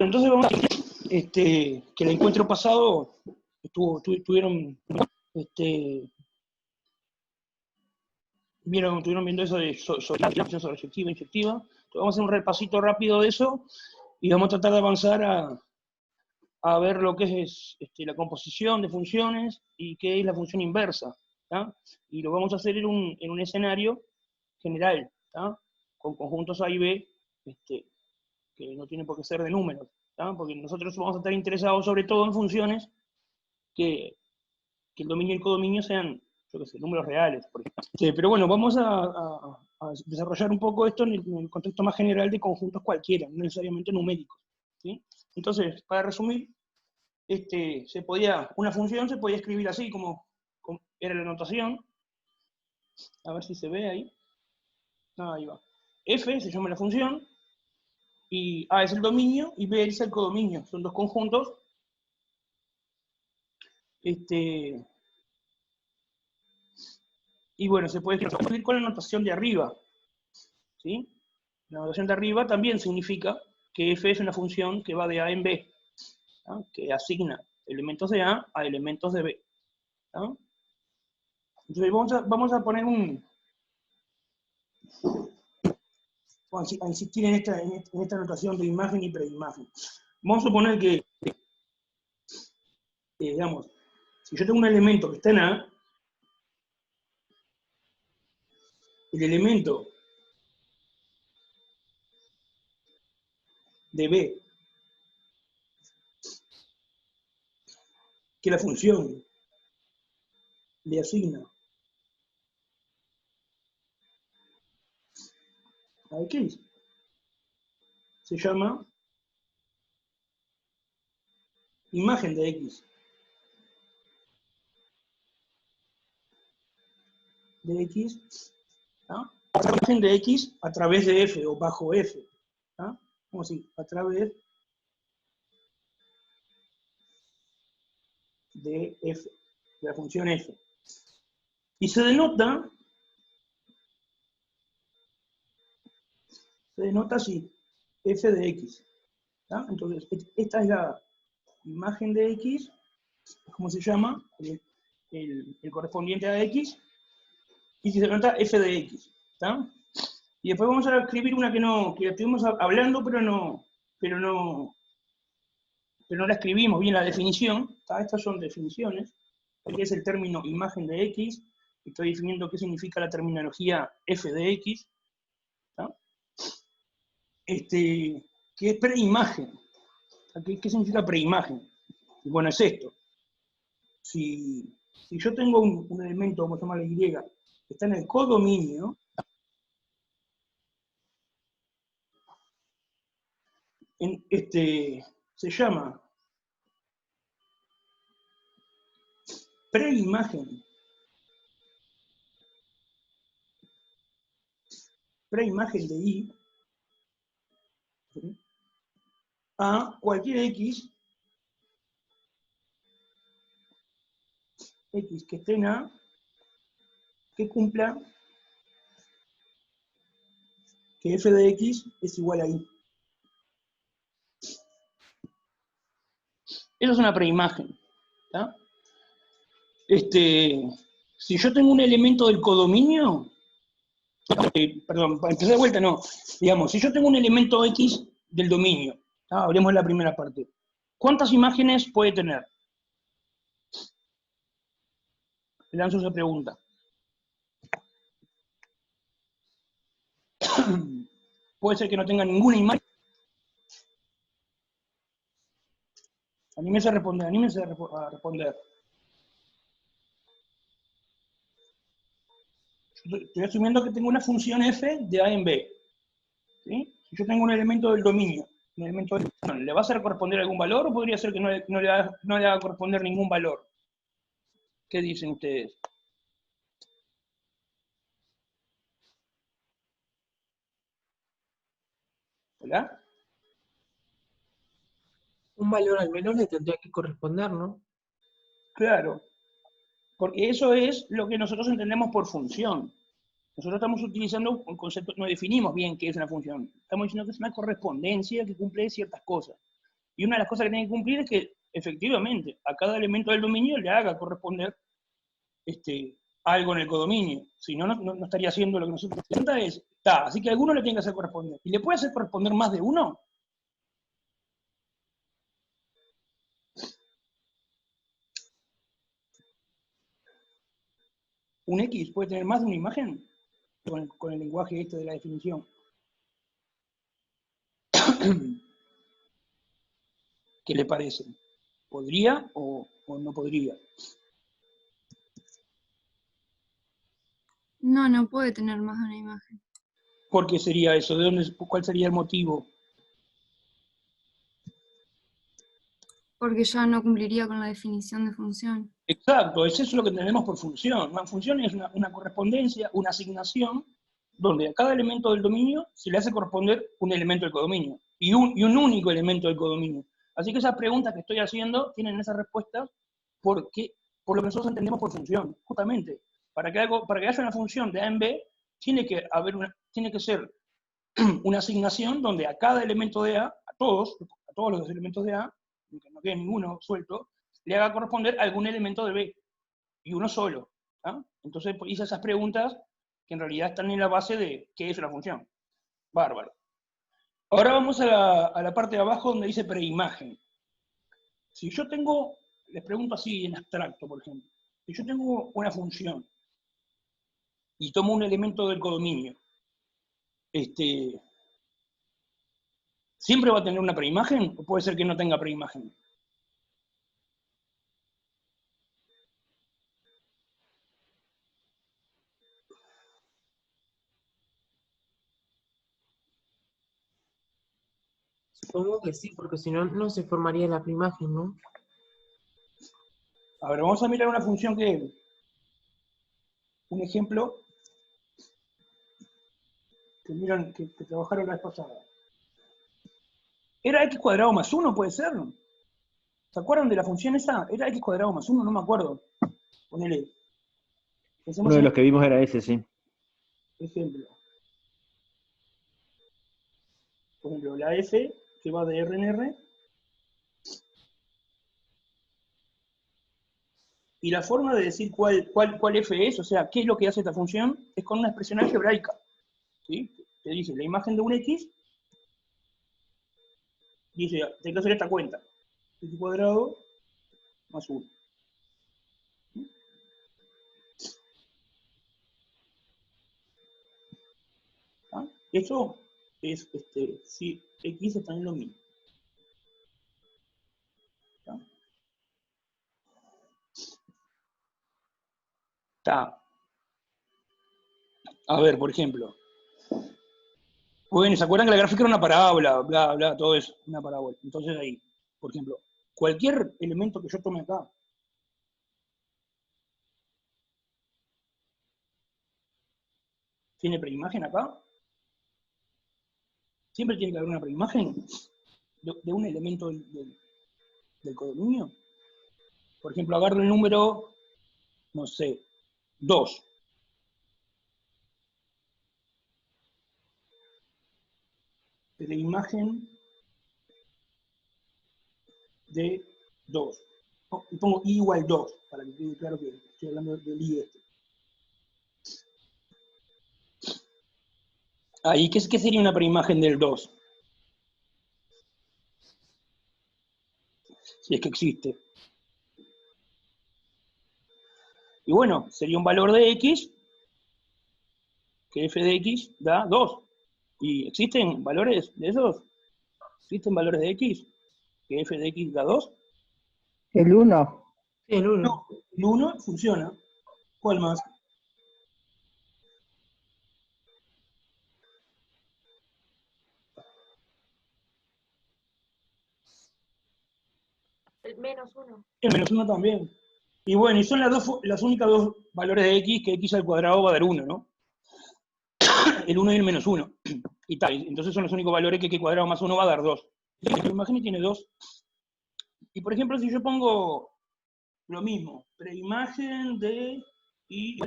Entonces vamos a que el encuentro pasado tuvieron estuvieron viendo eso de sobreefectiva, infectiva. Entonces vamos a hacer un repasito rápido de eso y vamos a tratar de avanzar a ver lo que es la composición de funciones y qué es la función inversa, ¿tá? Y lo vamos a hacer en un escenario general, ¿tá? Con conjuntos A y B, que no tienen por qué ser de números, ¿tá? Porque nosotros vamos a estar interesados sobre todo en funciones que el dominio y el codominio sean, yo qué sé, números reales, por ejemplo. Pero bueno, vamos a desarrollar un poco esto en el contexto más general de conjuntos cualquiera, no necesariamente numéricos, ¿sí? Entonces, para resumir, una función se podía escribir así, como era la notación. A ver si se ve ahí. Ahí va. F se llama la función, y A es el dominio, y B es el codominio. Son dos conjuntos. Y bueno, se puede escribir con la notación de arriba, ¿sí? La notación de arriba también significa que F es una función que va de A en B, ¿tá? Que asigna elementos de A a elementos de B, ¿tá? Entonces vamos a poner vamos a insistir en esta notación de imagen y preimagen. Vamos a suponer que digamos, si yo tengo un elemento que está en A, el elemento de B, que la función le asigna a X, se llama imagen de X. De X, ¿tá? Imagen de X a través de F o bajo F, ¿tá? Como así, a través de F, de la función F. Y se denota así, F de X, ¿tá? Entonces, esta es la imagen de X, ¿cómo se llama? El correspondiente a X, y se denota F de X, ¿tá? Y después vamos a escribir una que estuvimos hablando, pero no la escribimos bien, la definición, ¿tá? Estas son definiciones. Aquí es el término imagen de X, estoy definiendo qué significa la terminología F de X, ¿tá? Que es preimagen. ¿Qué significa preimagen? Y bueno, es esto. Si yo tengo un elemento, vamos a llamarle Y, que está en el codominio, se llama preimagen de Y, ¿sí? A cualquier X que esté en A, que cumpla que F de X es igual a Y. Eso es una preimagen, ¿tá? Si yo tengo un elemento del codominio, perdón, para empezar de vuelta, no. Digamos, si yo tengo un elemento X del dominio, ¿tá? Hablemos de la primera parte. ¿Cuántas imágenes puede tener? Le lanzo esa pregunta. Puede ser que no tenga ninguna imagen. Anímese a responder. Estoy asumiendo que tengo una función f de A en B, ¿sí? Si yo tengo un elemento del dominio, ¿le va a hacer corresponder algún valor o podría ser que no le haga corresponder ningún valor? ¿Qué dicen ustedes? ¿Hola? Un valor al menos le tendría que corresponder, ¿no? Claro, porque eso es lo que nosotros entendemos por función. Nosotros estamos utilizando un concepto, no definimos bien qué es una función. Estamos diciendo que es una correspondencia que cumple ciertas cosas. Y una de las cosas que tiene que cumplir es que, efectivamente, a cada elemento del dominio le haga corresponder algo en el codominio. Si no, no estaría haciendo lo que nosotros... La pregunta es, así que a alguno le tiene que hacer corresponder. ¿Y le puede hacer corresponder más de uno? ¿Un X puede tener más de una imagen? Con el lenguaje de la definición. ¿Qué le parece? ¿Podría o no podría? No, no puede tener más de una imagen. ¿Por qué sería eso? ¿Cuál sería el motivo? Porque ya no cumpliría con la definición de función. Exacto, es eso lo que entendemos por función. Una función es una correspondencia, una asignación, donde a cada elemento del dominio se le hace corresponder un elemento del codominio, y un único elemento del codominio. Así que esas preguntas que estoy haciendo tienen esas respuestas por lo que nosotros entendemos por función. Justamente, para que haya una función de A en B, tiene que ser una asignación donde a cada elemento de A, a todos los elementos de A, que no quede ninguno suelto, le haga corresponder algún elemento de B, y uno solo. Entonces hice esas preguntas que en realidad están en la base de qué es una función. Bárbaro. Ahora vamos a la parte de abajo donde dice preimagen. Si yo tengo, les pregunto así en abstracto, por ejemplo, si yo tengo una función y tomo un elemento del codominio, ¿siempre va a tener una preimagen o puede ser que no tenga preimagen? Supongo que sí, porque si no, no se formaría la imagen, ¿no? A ver, vamos a mirar una función un ejemplo que trabajaron la vez pasada. ¿Era x cuadrado más 1, puede ser? ¿Se acuerdan de la función esa? ¿Era x cuadrado más 1? No me acuerdo. Ponele. Pensemos Uno de en los que vimos era ese, sí. ejemplo. Por ejemplo, la f, que va de R en R. Y la forma de decir cuál f es, o sea, qué es lo que hace esta función, es con una expresión algebraica. ¿Sí? Te dice la imagen de un x, dice, tengo que hacer esta cuenta. X cuadrado más 1. Eso es, si x está en lo mismo. Está. A ver, por ejemplo. Bueno, ¿se acuerdan que la gráfica era una parábola? Bla, bla, todo eso, una parábola. Entonces ahí, por ejemplo, cualquier elemento que yo tome acá, ¿tiene preimagen acá? Siempre tiene que haber una preimagen de un elemento del codominio. Por ejemplo, agarro el número, no sé, 2. Preimagen de 2. Y pongo i igual 2, para que quede claro que estoy hablando del i este. Ahí, ¿qué sería una preimagen del 2? Si es que existe. Y bueno, sería un valor de x, que f de x da 2. ¿Y existen valores de esos? ¿Existen valores de x? ¿Que f de x da 2? El 1. Sí, el 1. No, el 1 funciona. ¿Cuál más? El -1. El -1 también. Y bueno, y son las únicas dos valores de x que x al cuadrado va a dar 1, ¿no? El 1 y el -1. Y tal, entonces son los únicos valores que x cuadrado más 1 va a dar 2. La imagen tiene 2. Y por ejemplo, si yo pongo lo mismo, preimagen de y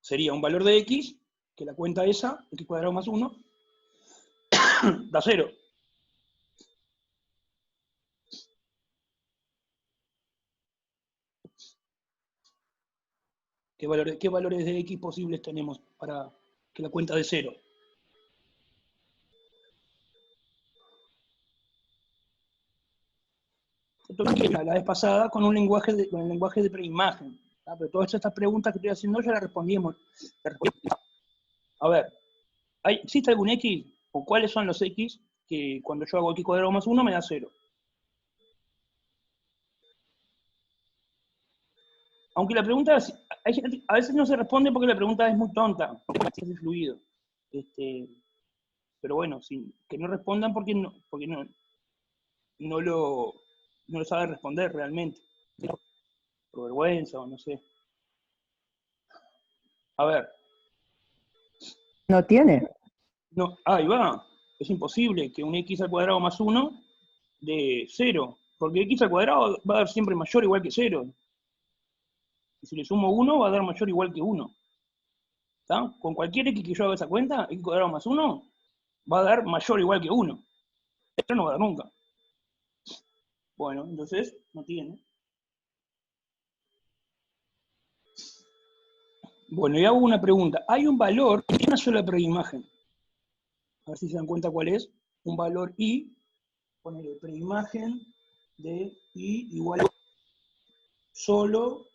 sería un valor de x que la cuenta esa, x cuadrado más 1, da 0. ¿Qué valores de x posibles tenemos para que la cuenta dé 0? Esto es la vez pasada con el lenguaje de preimagen. Pero todas estas preguntas que estoy haciendo ya las respondimos. A ver, ¿existe algún x? ¿O cuáles son los x que cuando yo hago x cuadrado más 1 me da 0? Aunque la pregunta, a veces no se responde porque la pregunta es muy tonta, es de fluido. Pero bueno, que no respondan porque no lo sabe responder realmente. Por vergüenza o no sé. A ver. ¿No tiene? No, ahí va. Es imposible que un x al cuadrado más 1 de 0. Porque x al cuadrado va a dar siempre mayor o igual que 0. Y si le sumo 1 va a dar mayor o igual que 1. ¿Está? Con cualquier x que yo haga esa cuenta, x cuadrado más 1 va a dar mayor o igual que 1. Esto no va a dar nunca. Bueno, entonces no tiene. Bueno, y hago una pregunta. Hay un valor en una sola preimagen. A ver si se dan cuenta cuál es. Un valor i, poner preimagen de i igual a solo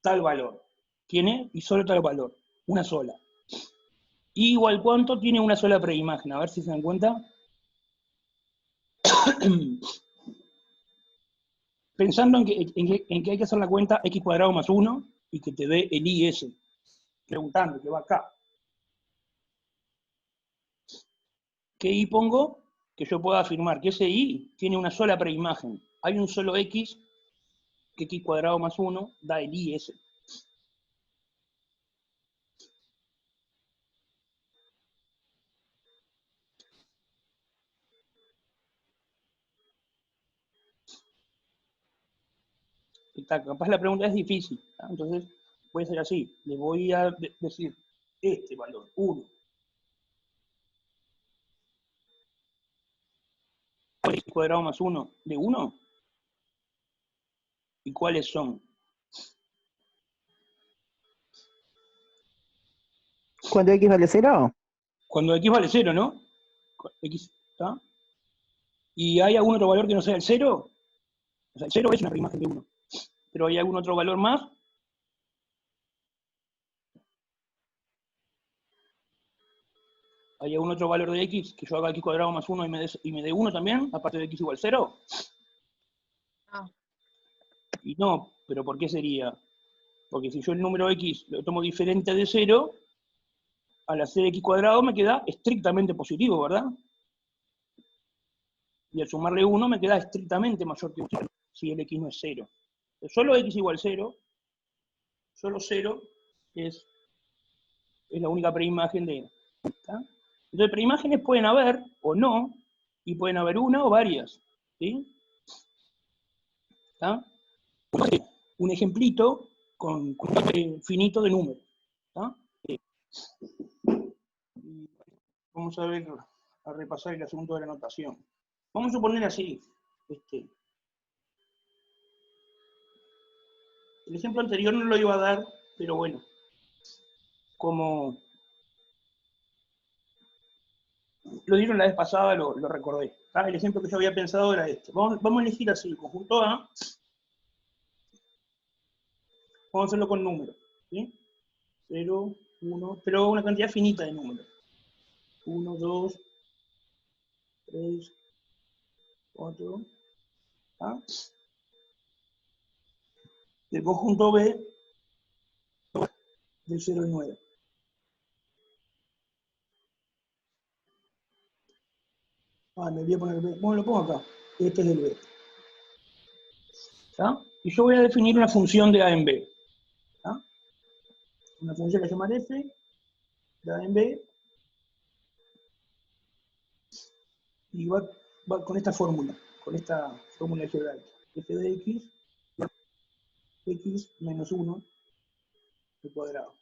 tal valor. Tiene y solo tal valor. Una sola. I igual cuánto tiene una sola preimagen. A ver si se dan cuenta. Pensando en que hay que hacer la cuenta x cuadrado más 1 y que te dé el i ese. Preguntando, que va acá. ¿Qué i pongo? Que yo pueda afirmar que ese i tiene una sola preimagen. Hay un solo x, que x cuadrado más 1 da el i ese. Capaz la pregunta es difícil, ¿tá? Entonces puede ser así. Le voy a decir este valor, 1. ¿Cuál es x cuadrado más 1 de 1? ¿Y cuáles son? ¿Cuándo x vale 0? Cuando x vale 0, ¿no? X, ¿está? ¿Y hay algún otro valor que no sea el 0? O sea, el 0 es una preimagen de 1. ¿Pero hay algún otro valor más? ¿Hay algún otro valor de x que yo haga x cuadrado más 1 y me dé 1 también, aparte de x igual 0? No. Y no, pero ¿por qué sería? Porque si yo el número x lo tomo diferente de 0, al hacer x cuadrado me queda estrictamente positivo, ¿verdad? Y al sumarle 1 me queda estrictamente mayor que 1, si el x no es 0. Solo x igual 0, solo 0 es la única preimagen de... ¿está? Entonces, preimágenes pueden haber o no, y pueden haber una o varias. ¿Sí? ¿Está? Un ejemplito con un finito de números. ¿Está? Vamos a ver, a repasar el asunto de la notación. Vamos a suponer así. El ejemplo anterior no lo iba a dar, pero bueno, como lo dieron la vez pasada, lo recordé. ¿Ah? El ejemplo que yo había pensado era este. Vamos a elegir así el conjunto A. Vamos a hacerlo con números. ¿Sí? 0, 1, pero una cantidad finita de números. 1, 2, 3, 4. ¿Ah? Del conjunto B del 0 al 9. Me voy a poner B. Bueno, lo pongo acá. Este es el B. ¿Está? Y yo voy a definir una función de A en B. ¿Está? Una función que se llama f de A en B. Y va con esta fórmula algebraica. F de x menos 1 al cuadrado.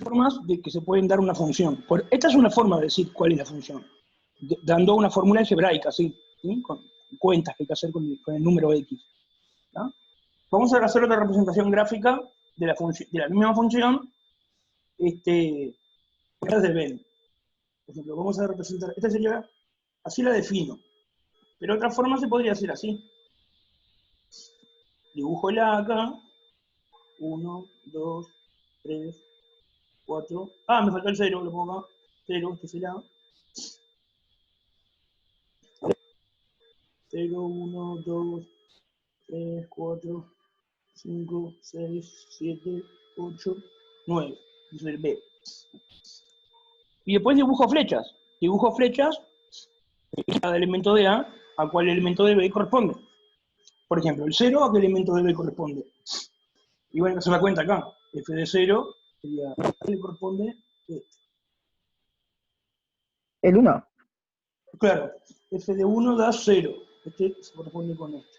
formas de que se pueden dar una función. Esta es una forma de decir cuál es la función, dando una fórmula algebraica, ¿sí? Con cuentas que hay que hacer con el número x. ¿tá? Vamos a hacer otra representación gráfica de la misma función, de Venn. Por ejemplo, vamos a representar, esta sería, así la defino, pero otra forma se podría hacer así. Dibujo el A acá, 1, 2, 3, 4, me faltó el 0, lo pongo acá, 0, este será 0, 1, 2, 3, 4, 5, 6, 7, 8, 9, es el B. Y después dibujo flechas de cada elemento de A, a cuál elemento de B corresponde. Por ejemplo, el 0 a qué elemento de B corresponde. Y bueno, se da cuenta acá, f de 0 sería, ¿a qué le corresponde? El 1. Claro, f de 1 da 0, este se corresponde con este.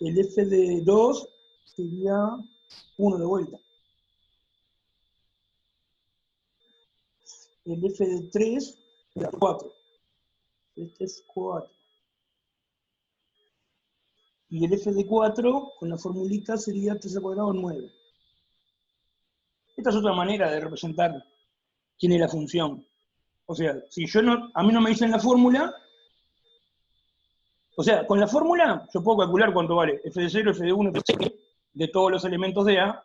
El f de 2 sería 1 de vuelta. El f de 3 da 4. Este es 4. Y el f de 4, con la formulita, sería 3 al cuadrado 9. Esta es otra manera de representar quién es la función. O sea, si a mí no me dicen la fórmula, o sea, con la fórmula yo puedo calcular cuánto vale f de 0, f de 1, de todos los elementos de A,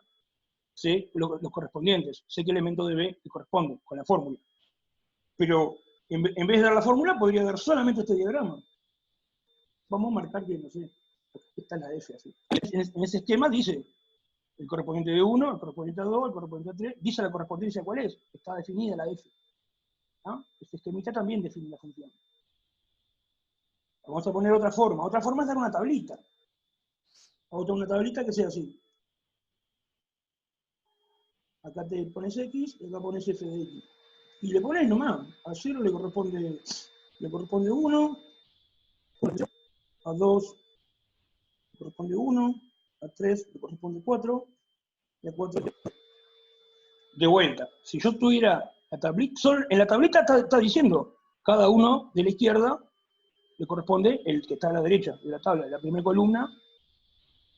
sé los correspondientes, sé qué elemento de B le corresponde con la fórmula. Pero en vez de dar la fórmula, podría dar solamente este diagrama. Vamos a marcar que, no sé, esta es la F así. En ese esquema dice el correspondiente de 1, el correspondiente a 2, el correspondiente a 3, dice la correspondencia cuál es, está definida la F. ¿no? Este esquemita también define la función. Vamos a poner otra forma es dar una tablita. Vamos a tener una tablita que sea así. Acá te pones X, y acá pones F de X. Y le pones nomás, a 0 le corresponde 1, a 2 le corresponde 1, a 3 le corresponde 4, y a 4 de vuelta. Si yo tuviera la tablita, en la tablita está diciendo, cada uno de la izquierda le corresponde el que está a la derecha de la tabla. La primera columna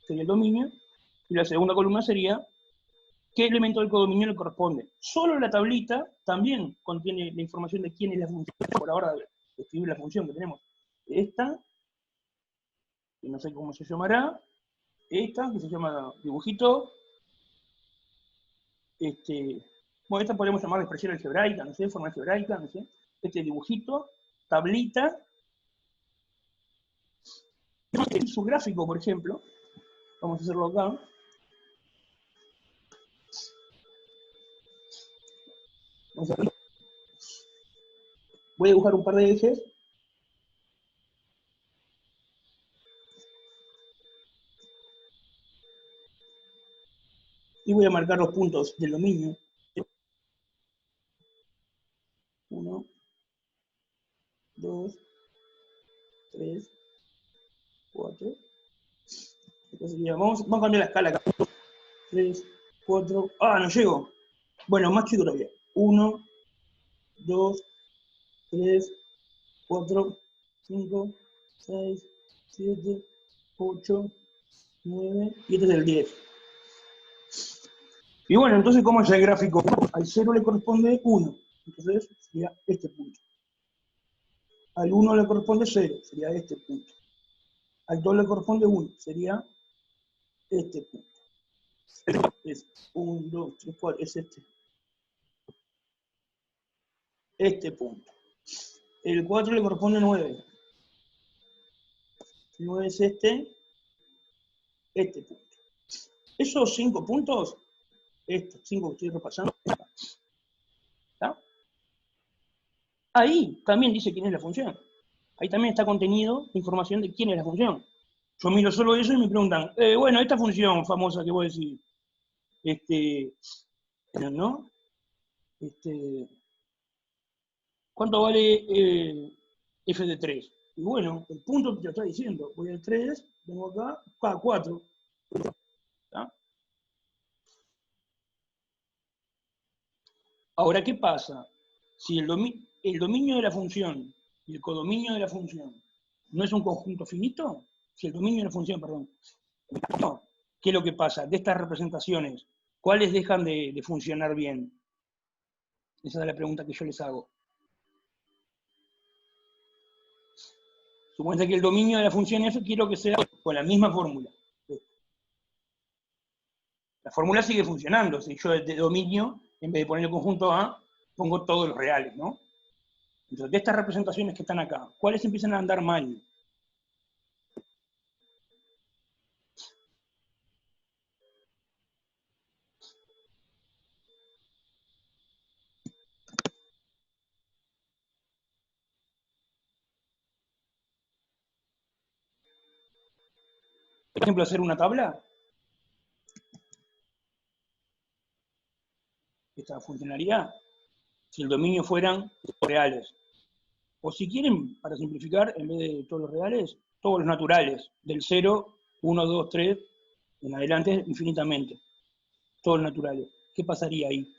sería el dominio, y la segunda columna sería qué elemento del codominio le corresponde. Solo la tablita también contiene la información de quién es la función. Por ahora, escribir la función que tenemos. Esta, que no sé cómo se llamará, esta, que se llama dibujito, bueno, esta podemos llamar expresión algebraica, no sé, forma algebraica, no sé, este dibujito, tablita, su gráfico, por ejemplo, vamos a hacerlo acá. Voy a dibujar un par de ejes. Y voy a marcar los puntos del dominio. 1, 2, 3, 4. Entonces, vamos a cambiar la escala acá. 3, 4. No llego. Bueno, más chico todavía. 1, 2, 3, 4, 5, 6, 7, 8, 9. Y este es el 10. Y bueno, entonces, ¿cómo es el gráfico? Al 0 le corresponde 1. Entonces, sería este punto. Al 1 le corresponde 0. Sería este punto. Al 2 le corresponde 1. Sería este punto. Es 1, 2, 3, 4. Es este. Este punto. El 4 le corresponde 9. El 9 es este punto. Esos 5 puntos, estos 5 que estoy repasando, ¿está? Ahí también dice quién es la función. Ahí también está contenido información de quién es la función. Yo miro solo eso y me preguntan, bueno, esta función famosa que vos decís, ¿no? ¿Cuánto vale f de 3? Y bueno, el punto que te lo está diciendo, voy al 3, vengo acá, 4. ¿Está? Ahora, ¿qué pasa? Si el dominio de la función y el codominio de la función no es un conjunto finito, si el dominio de la función, perdón, no, ¿qué es lo que pasa? De estas representaciones, ¿cuáles dejan de funcionar bien? Esa es la pregunta que yo les hago. Suponete que el dominio de la función f quiero que sea con la misma fórmula. La fórmula sigue funcionando. Si yo de dominio, en vez de poner el conjunto A, pongo todos los reales, ¿no? Entonces, de estas representaciones que están acá, ¿cuáles empiezan a andar mal? Por ejemplo, hacer una tabla. Esta funcionaría si el dominio fueran reales. O si quieren, para simplificar, en vez de todos los reales, todos los naturales, del 0, 1, 2, 3, en adelante, infinitamente. Todos los naturales. ¿Qué pasaría ahí?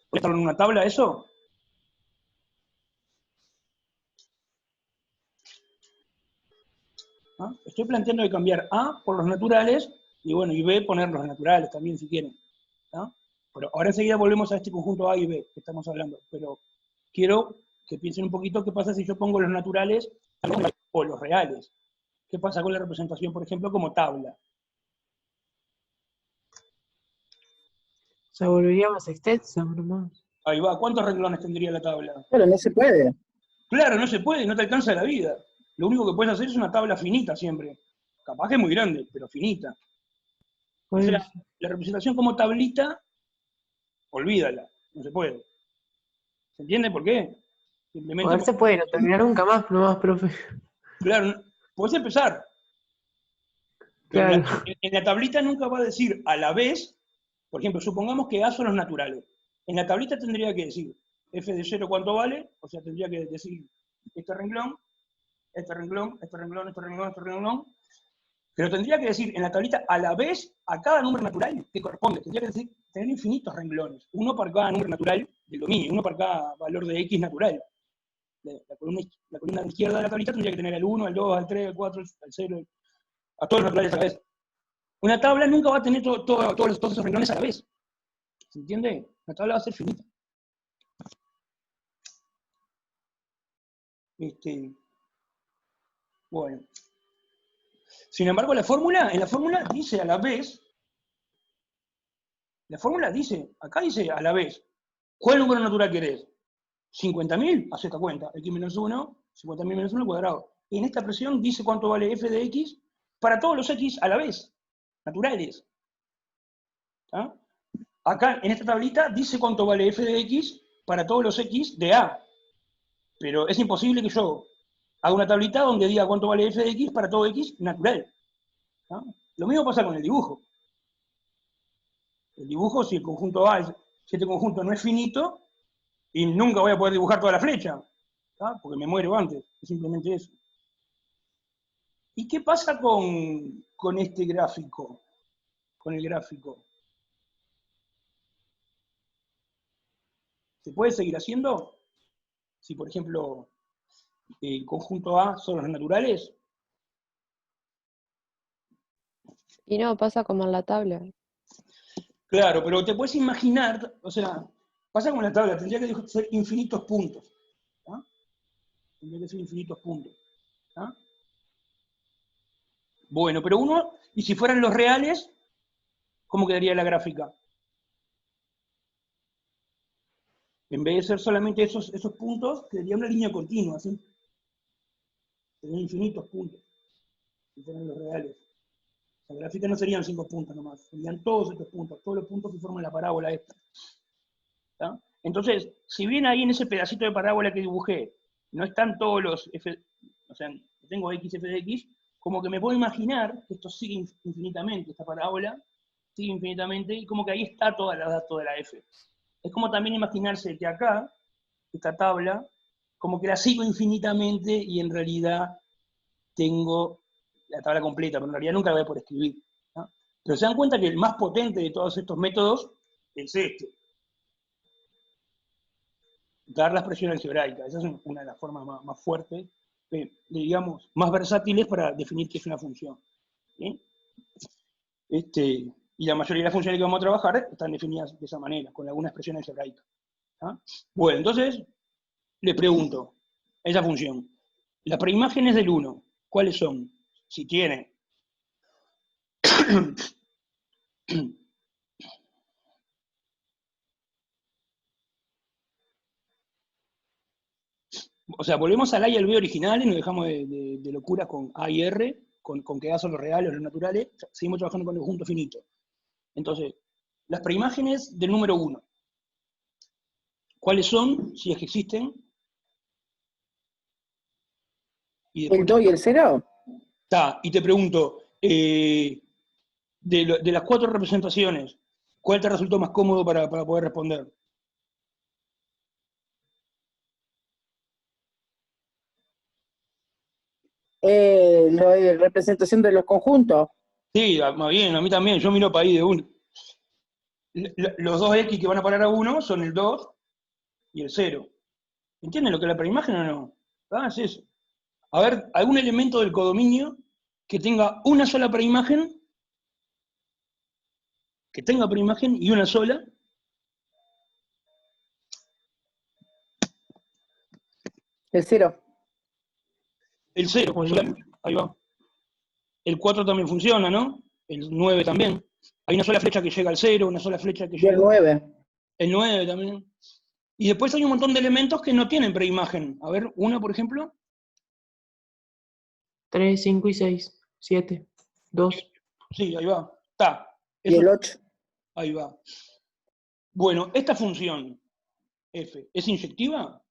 ¿Puede estar en una tabla eso? ¿Ah? Estoy planteando de cambiar A por los naturales, y bueno, y B poner los naturales también si quieren. ¿Ah? Pero ahora enseguida volvemos a este conjunto A y B que estamos hablando, pero quiero que piensen un poquito qué pasa si yo pongo los naturales o los reales. ¿Qué pasa con la representación, por ejemplo, como tabla? Se volvería más extenso, nomás. Ahí va, ¿cuántos renglones tendría la tabla? Pero no se puede. Claro, no se puede, no te alcanza la vida. Lo único que puedes hacer es una tabla finita siempre. Capaz que es muy grande, pero finita. O Por sea, eso. la representación como tablita, olvídala, no se puede. ¿Se entiende por qué? Simplemente Poder se puede, no terminar nunca más, nomás, profe. claro, podés empezar, pero Claro. en la tablita nunca va a decir a la vez, por ejemplo, supongamos que A son los naturales. En la tablita tendría que decir f de 0 cuánto vale, o sea, tendría que decir este renglón, este renglón, este renglón, este renglón, este renglón, pero tendría que decir en la tablita a la vez a cada número natural que corresponde. Tendría que decir, tener infinitos renglones, uno para cada número natural del dominio, uno para cada valor de x natural. La columna de izquierda de la tablita tendría que tener el 1, el 2, el 3, el 4, el 0, a todos los naturales a la vez. Una tabla nunca va a tener todos esos renglones a la vez. ¿Se entiende? La tabla va a ser finita. Bueno. Sin embargo, en la fórmula dice a la vez, acá dice a la vez, ¿cuál número natural querés? 50.000, haz esta cuenta, x menos 1, 50.000 menos 1 al cuadrado. Y en esta expresión dice cuánto vale f de x para todos los x a la vez, naturales. ¿Ah? Acá, en esta tablita, dice cuánto vale f de x para todos los x de A. Pero es imposible que yo haga una tablita donde diga cuánto vale f de x para todo x natural. ¿Ah? Lo mismo pasa con el dibujo. El dibujo, si el conjunto A, si este conjunto no es finito, y nunca voy a poder dibujar toda la flecha, ¿tá? Porque me muero antes, es simplemente eso. ¿Y qué pasa con este gráfico? Con el gráfico. ¿Se puede seguir haciendo? Si, por ejemplo, el conjunto A son los naturales. Y no, pasa como en la tabla. Claro, pero te puedes imaginar, o sea, pasa con la tabla, tendría que ser infinitos puntos. ¿Ah? Tendría que ser infinitos puntos. ¿Ah? Bueno, pero y si fueran los reales, ¿cómo quedaría la gráfica? En vez de ser solamente esos puntos, quedaría una línea continua, ¿sí? Serían infinitos puntos, si fueran los reales. La gráfica no serían 5 puntos nomás, serían todos estos puntos, todos los puntos que forman la parábola esta. ¿Tá? Entonces, si bien ahí en ese pedacito de parábola que dibujé, no están todos los f, o sea, tengo x, f de x, como que me puedo imaginar que esto sigue infinitamente, esta parábola sigue infinitamente, y como que ahí está toda la datos de la f. Es como también imaginarse que acá, esta tabla, como que la sigo infinitamente y en realidad tengo la tabla completa, pero en realidad nunca la voy a poder escribir. ¿No? Pero se dan cuenta que el más potente de todos estos métodos es este. Dar la expresión algebraica. Esa es una de las formas más fuertes, digamos, más versátiles para definir qué es una función. ¿Sí? Y la mayoría de las funciones que vamos a trabajar están definidas de esa manera, con alguna expresión algebraica. ¿Ah? Bueno, entonces, le pregunto, esa función, las preimágenes del 1, ¿cuáles son? Si tiene o sea, volvemos al A y al B original y nos dejamos de locuras con A y R, con que A son los reales o los naturales, seguimos trabajando con el conjunto finito. Entonces, las preimágenes del número 1, ¿cuáles son? Si es que existen. Y ¿El 2 y el 0? Y te pregunto, de las 4 representaciones, ¿cuál te resultó más cómodo para poder responder? La representación de los conjuntos. Sí, más bien, a mí también, yo miro para ahí de uno. Los dos X que van a parar a 1 son el 2 y el 0. ¿Entienden lo que es la preimagen o no? Es eso. A ver, algún elemento del codominio que tenga una sola preimagen, y una sola. El 0. El 0, ahí va. El 4 también funciona, ¿no? El 9 también. Hay una sola flecha que llega al 0, una sola flecha que Y el llega... 9. El 9 también. Y después hay un montón de elementos que no tienen preimagen. A ver, una, por ejemplo. 3, 5 y 6, 7, 2. Sí, ahí va. Está. Y Eso, el 8. ahí va. Bueno, esta función, f, ¿es inyectiva?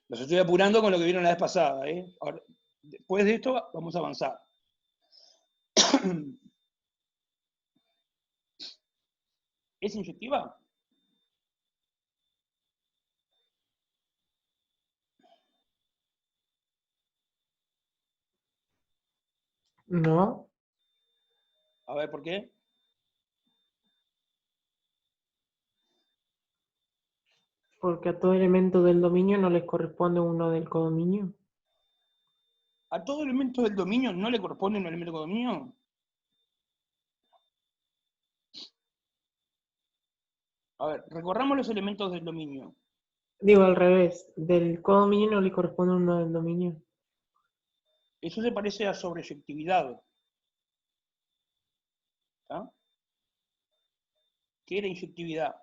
Los estoy apurando con lo que vieron la vez pasada, ¿eh? Ahora, después de esto vamos a avanzar. ¿Es inyectiva? No, A ver, ¿por qué? porque a todo elemento del dominio no les corresponde uno del codominio. ¿A todo elemento del dominio no le corresponde un elemento codominio? A ver, recorramos los elementos del dominio. Digo al revés, del codominio no le corresponde uno del dominio. Eso se parece a sobreyectividad. ¿Ah? ¿Qué era inyectividad?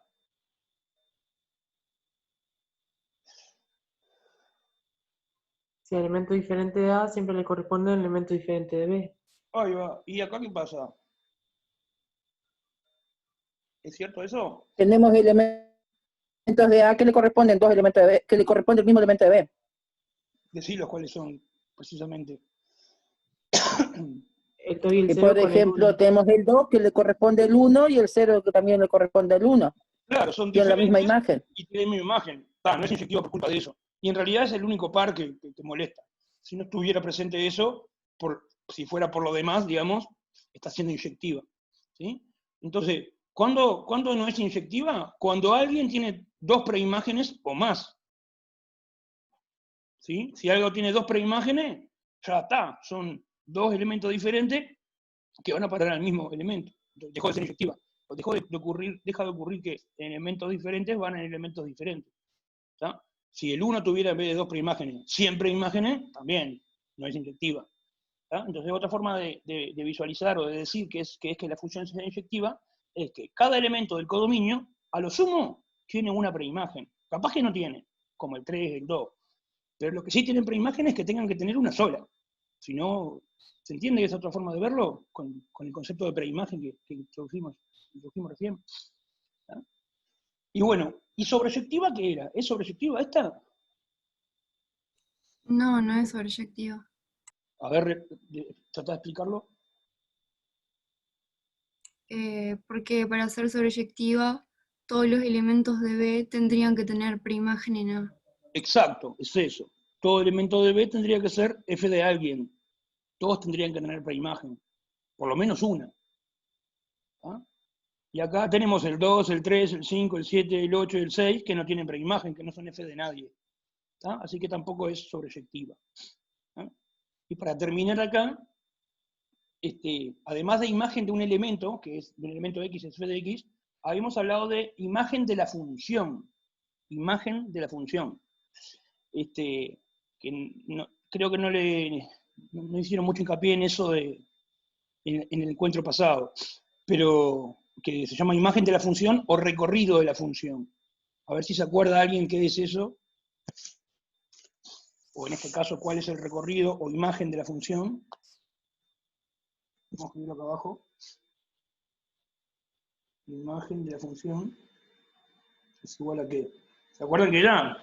Si el elemento diferente de A siempre le corresponde un elemento diferente de B. Ahí va. ¿Y acá qué pasa? ¿Es cierto eso? Tenemos elementos de A que le corresponden dos elementos de B, que le corresponde el mismo elemento de B. Decilos cuáles son, precisamente. El 2 y el Y 0 por con el ejemplo, 1. tenemos el 2 que le corresponde el 1 y el 0 que también le corresponde el 1. Claro, son Tienen la misma diferentes imagen. y tienen la misma imagen. No es inyectivo por culpa de eso. Y en realidad es el único par que te molesta. Si no estuviera presente eso, si fuera por lo demás, digamos, está siendo inyectiva. ¿Sí? Entonces, ¿cuándo no es inyectiva? Cuando alguien tiene dos preimágenes o más. ¿Sí? Si algo tiene dos preimágenes, ya está. Son dos elementos diferentes que van a parar al mismo elemento. Dejó de ser inyectiva. Deja de ocurrir que elementos diferentes van en elementos diferentes. ¿Tá? Si el 1 tuviera en vez de dos preimágenes, 100 preimágenes, también no es inyectiva. ¿Tá? Entonces, otra forma de visualizar o de decir que la función es inyectiva es que cada elemento del codominio, a lo sumo, tiene una preimagen. Capaz que no tiene, como el 3, el 2. Pero lo que sí tienen preimagen es que tengan que tener una sola. Si no, ¿se entiende que es otra forma de verlo? Con el concepto de preimagen que introducimos recién. ¿Tá? Y bueno, ¿y sobreyectiva qué era? ¿Es sobreyectiva esta? No, no es sobreyectiva. A ver, trata de explicarlo. Porque para ser sobreyectiva, todos los elementos de B tendrían que tener preimagen en A. Exacto, es eso. Todo elemento de B tendría que ser f de alguien. Todos tendrían que tener preimagen. Por lo menos una. ¿Ah? Y acá tenemos el 2, el 3, el 5, el 7, el 8 y el 6, que no tienen preimagen, que no son f de nadie. ¿Ah? Así que tampoco es sobreyectiva. ¿Ah? Y para terminar acá, además de imagen de un elemento, que es de un elemento X, es f de X, habíamos hablado de imagen de la función. Imagen de la función. Que no, creo que no hicieron mucho hincapié en eso en el encuentro pasado, pero que se llama imagen de la función o recorrido de la función. A ver si se acuerda alguien qué es eso, o en este caso cuál es el recorrido o imagen de la función. Vamos a escribirlo acá abajo. Imagen de la función es igual a qué. ¿Se acuerdan que ya?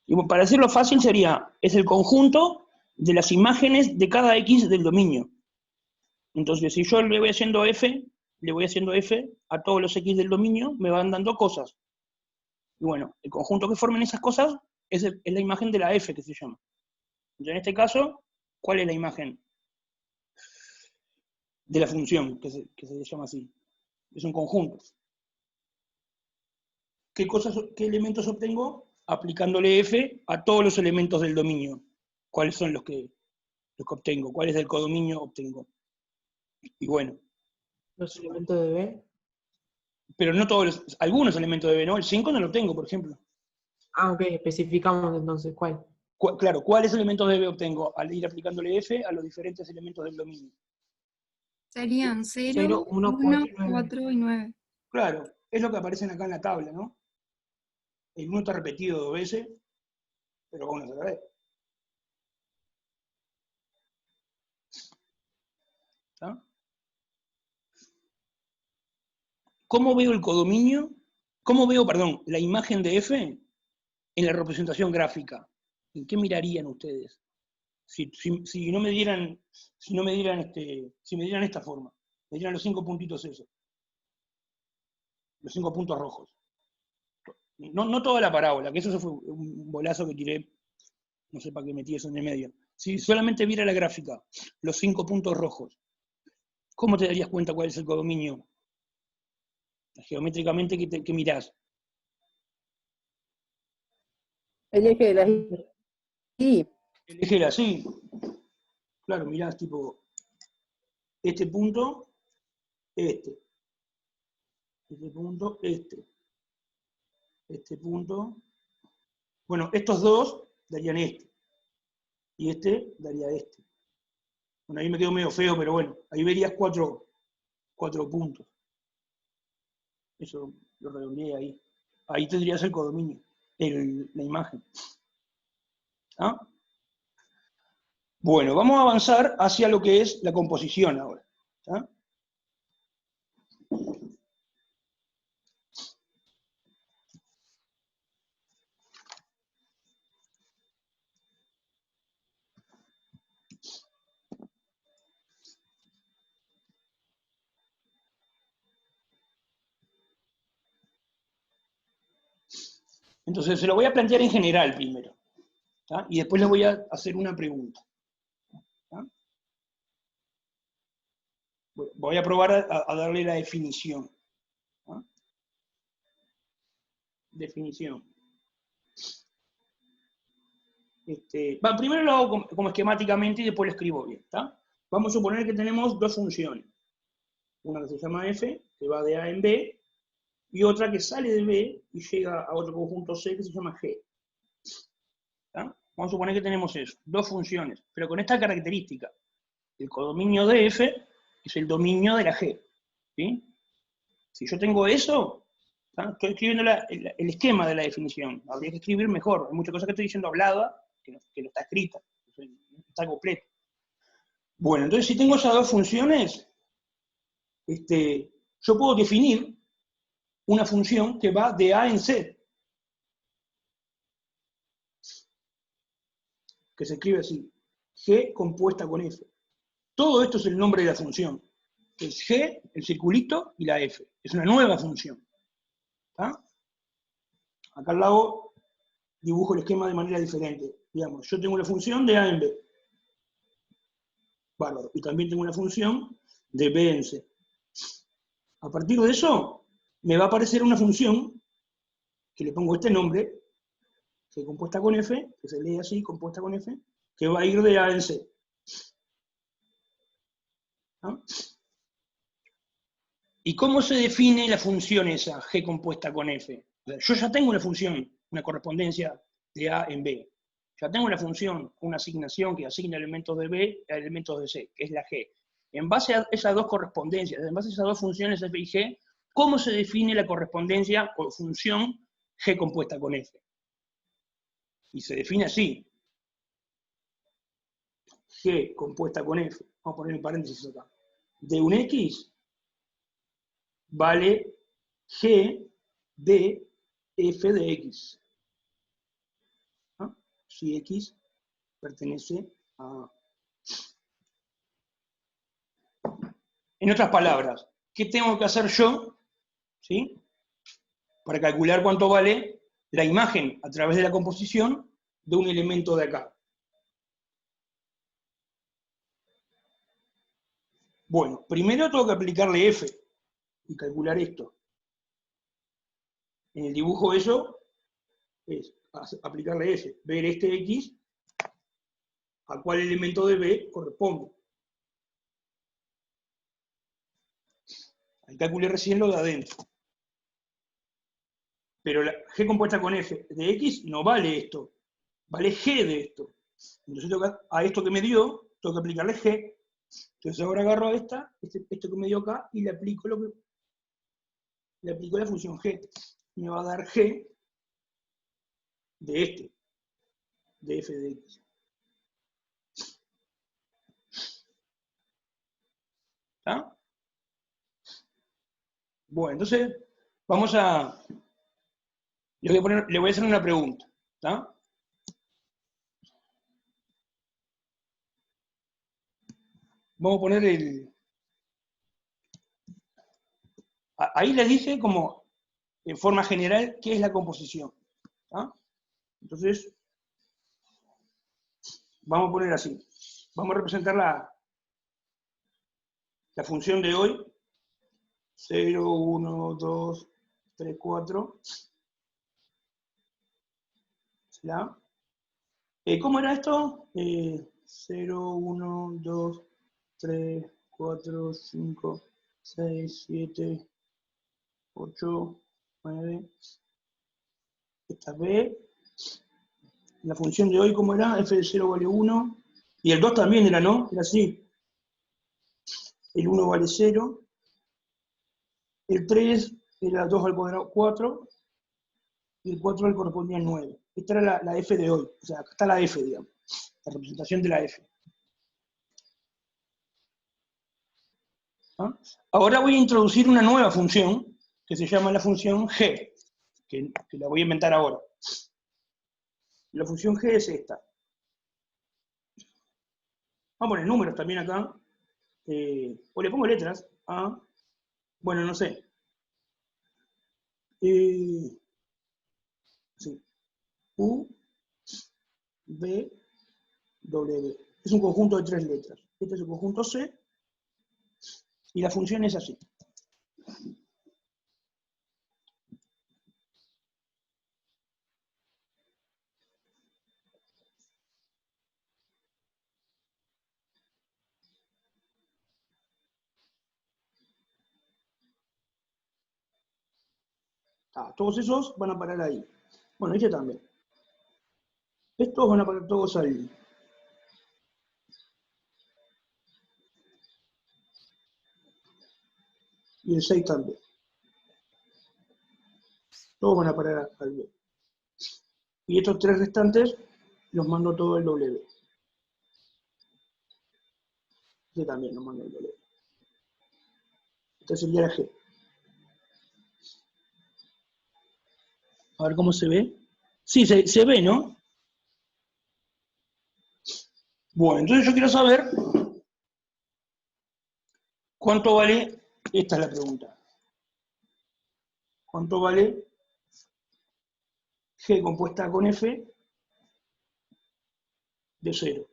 Y para decirlo fácil es el conjunto de las imágenes de cada X del dominio. Entonces, si yo le voy haciendo F a todos los X del dominio, me van dando cosas. Y bueno, el conjunto que formen esas cosas es la imagen de la F que se llama. Entonces, en este caso, ¿cuál es la imagen de la función que se llama así? Es un conjunto. ¿Qué elementos obtengo? Aplicándole F a todos los elementos del dominio. ¿Cuáles son los que obtengo? ¿Cuáles del codominio obtengo? Y bueno. Los elementos de B. Pero no todos, algunos elementos de B, ¿no? El 5 no lo tengo, por ejemplo. Ah, ok, especificamos entonces cuál. Claro, ¿cuáles elementos de B obtengo? Al ir aplicándole F a los diferentes elementos del dominio. Serían 0, 0, 1, 1, 4 y 9. 4 y 9. Claro, es lo que aparecen acá en la tabla, ¿no? El 1 está repetido 2 veces, pero una sola vez. ¿Está? ¿Cómo veo el codominio? ¿Cómo veo, perdón, la imagen de F en la representación gráfica? ¿En qué mirarían ustedes? Si me dieran esta forma, me dieran los 5 puntitos esos. Los 5 puntos rojos. No toda la parábola, que eso fue un bolazo que tiré, no sé para qué metí eso en el medio. Si solamente viera la gráfica, los 5 puntos rojos, ¿cómo te darías cuenta cuál es el codominio? Geométricamente, ¿qué mirás? El eje de las Y. El eje era así. Claro, mirás tipo, este punto, este punto, este punto. Bueno, estos dos darían este. Y este daría este. Bueno, ahí me quedo medio feo, pero bueno, ahí verías 4 puntos. Eso lo redondeé ahí. Ahí tendrías el codominio, la imagen. ¿Ah? Bueno, vamos a avanzar hacia lo que es la composición ahora. ¿Ah? Entonces, se lo voy a plantear en general primero. ¿Tá? Y después le voy a hacer una pregunta. ¿Tá? Voy a probar a darle la definición. ¿Tá? Definición. Primero lo hago como esquemáticamente y después lo escribo bien. ¿Tá? Vamos a suponer que tenemos dos funciones. Una que se llama f, que va de A en B, y otra que sale de B y llega a otro conjunto C que se llama G. ¿Tá? Vamos a suponer que tenemos eso, dos funciones, pero con esta característica. El codominio de F es el dominio de la G. ¿Sí? Si yo tengo eso, ¿tá? Estoy escribiendo el esquema de la definición. Habría que escribir mejor. Hay muchas cosas que estoy diciendo hablada que no está escrita. No está completo. Bueno, entonces si tengo esas dos funciones, yo puedo definir una función que va de A en C. Que se escribe así. G compuesta con F. Todo esto es el nombre de la función. Es G, el circulito y la F. Es una nueva función. ¿Está? Acá al lado dibujo el esquema de manera diferente. Digamos, yo tengo la función de A en B. Bárbaro. Y también tengo una función de B en C. A partir de eso, me va a aparecer una función que le pongo este nombre, que compuesta con F, que se lee así, compuesta con F, que va a ir de A en C. ¿No? ¿Y cómo se define la función esa, G compuesta con F? O sea, yo ya tengo una función, una correspondencia de A en B. Ya tengo una función, una asignación que asigna elementos de B a elementos de C, que es la G. En base a esas dos correspondencias, en base a esas dos funciones F y G, ¿cómo se define la correspondencia o función G compuesta con F? Y se define así. G compuesta con F, vamos a poner en paréntesis acá, de un X vale G de F de X. ¿No? Si X pertenece a... En otras palabras, ¿qué tengo que hacer yo? ¿Sí? Para calcular cuánto vale la imagen a través de la composición de un elemento de acá. Bueno, primero tengo que aplicarle F y calcular esto. En el dibujo eso es aplicarle F, ver este X a cuál elemento de B corresponde. Ahí calculé recién lo de adentro. Pero la G compuesta con F de X no vale esto, vale G de esto. Entonces a esto que me dio, tengo que aplicarle G. Entonces ahora agarro a esto que me dio acá y le aplico la función G. Me va a dar G de de F de X. ¿Está? Bueno, entonces vamos a... le voy a hacer una pregunta. ¿Está? Vamos a poner ahí les dije como en forma general qué es la composición. ¿Está? Entonces, vamos a poner así. Vamos a representar la función de hoy. 0, 1, 2, 3, 4. ¿La? ¿Cómo era esto? 0, 1, 2, 3, 4, 5, 6, 7, 8, 9. Esta es B. La función de hoy, ¿cómo era? F de 0 vale 1. Y el 2 también era, ¿no? Era así. El 1 vale 0. El 3 era 2 al cuadrado 4. Y el 4 le correspondía al 9. Esta era la F de hoy. O sea, acá está la F, digamos. La representación de la F. ¿Ah? Ahora voy a introducir una nueva función que se llama la función G, que la voy a inventar ahora. La función G es esta. Vamos a poner números también acá. O le pongo letras. A. Bueno, no sé. Sí. U, B, W. Es un conjunto de 3 letras. Este es el conjunto C. Y la función es así. Todos esos van a parar ahí. Bueno, este también. Estos van a parar todos ahí. Y el 6 también. Todos van a parar al B. Y estos 3 restantes los mando todo al W. Este también los mando al W. Esta sería la G. A ver cómo se ve. Sí, se ve, ¿no? Bueno, entonces yo quiero saber ¿Cuánto vale? Esta es la pregunta. ¿Cuánto vale G compuesta con F de 0?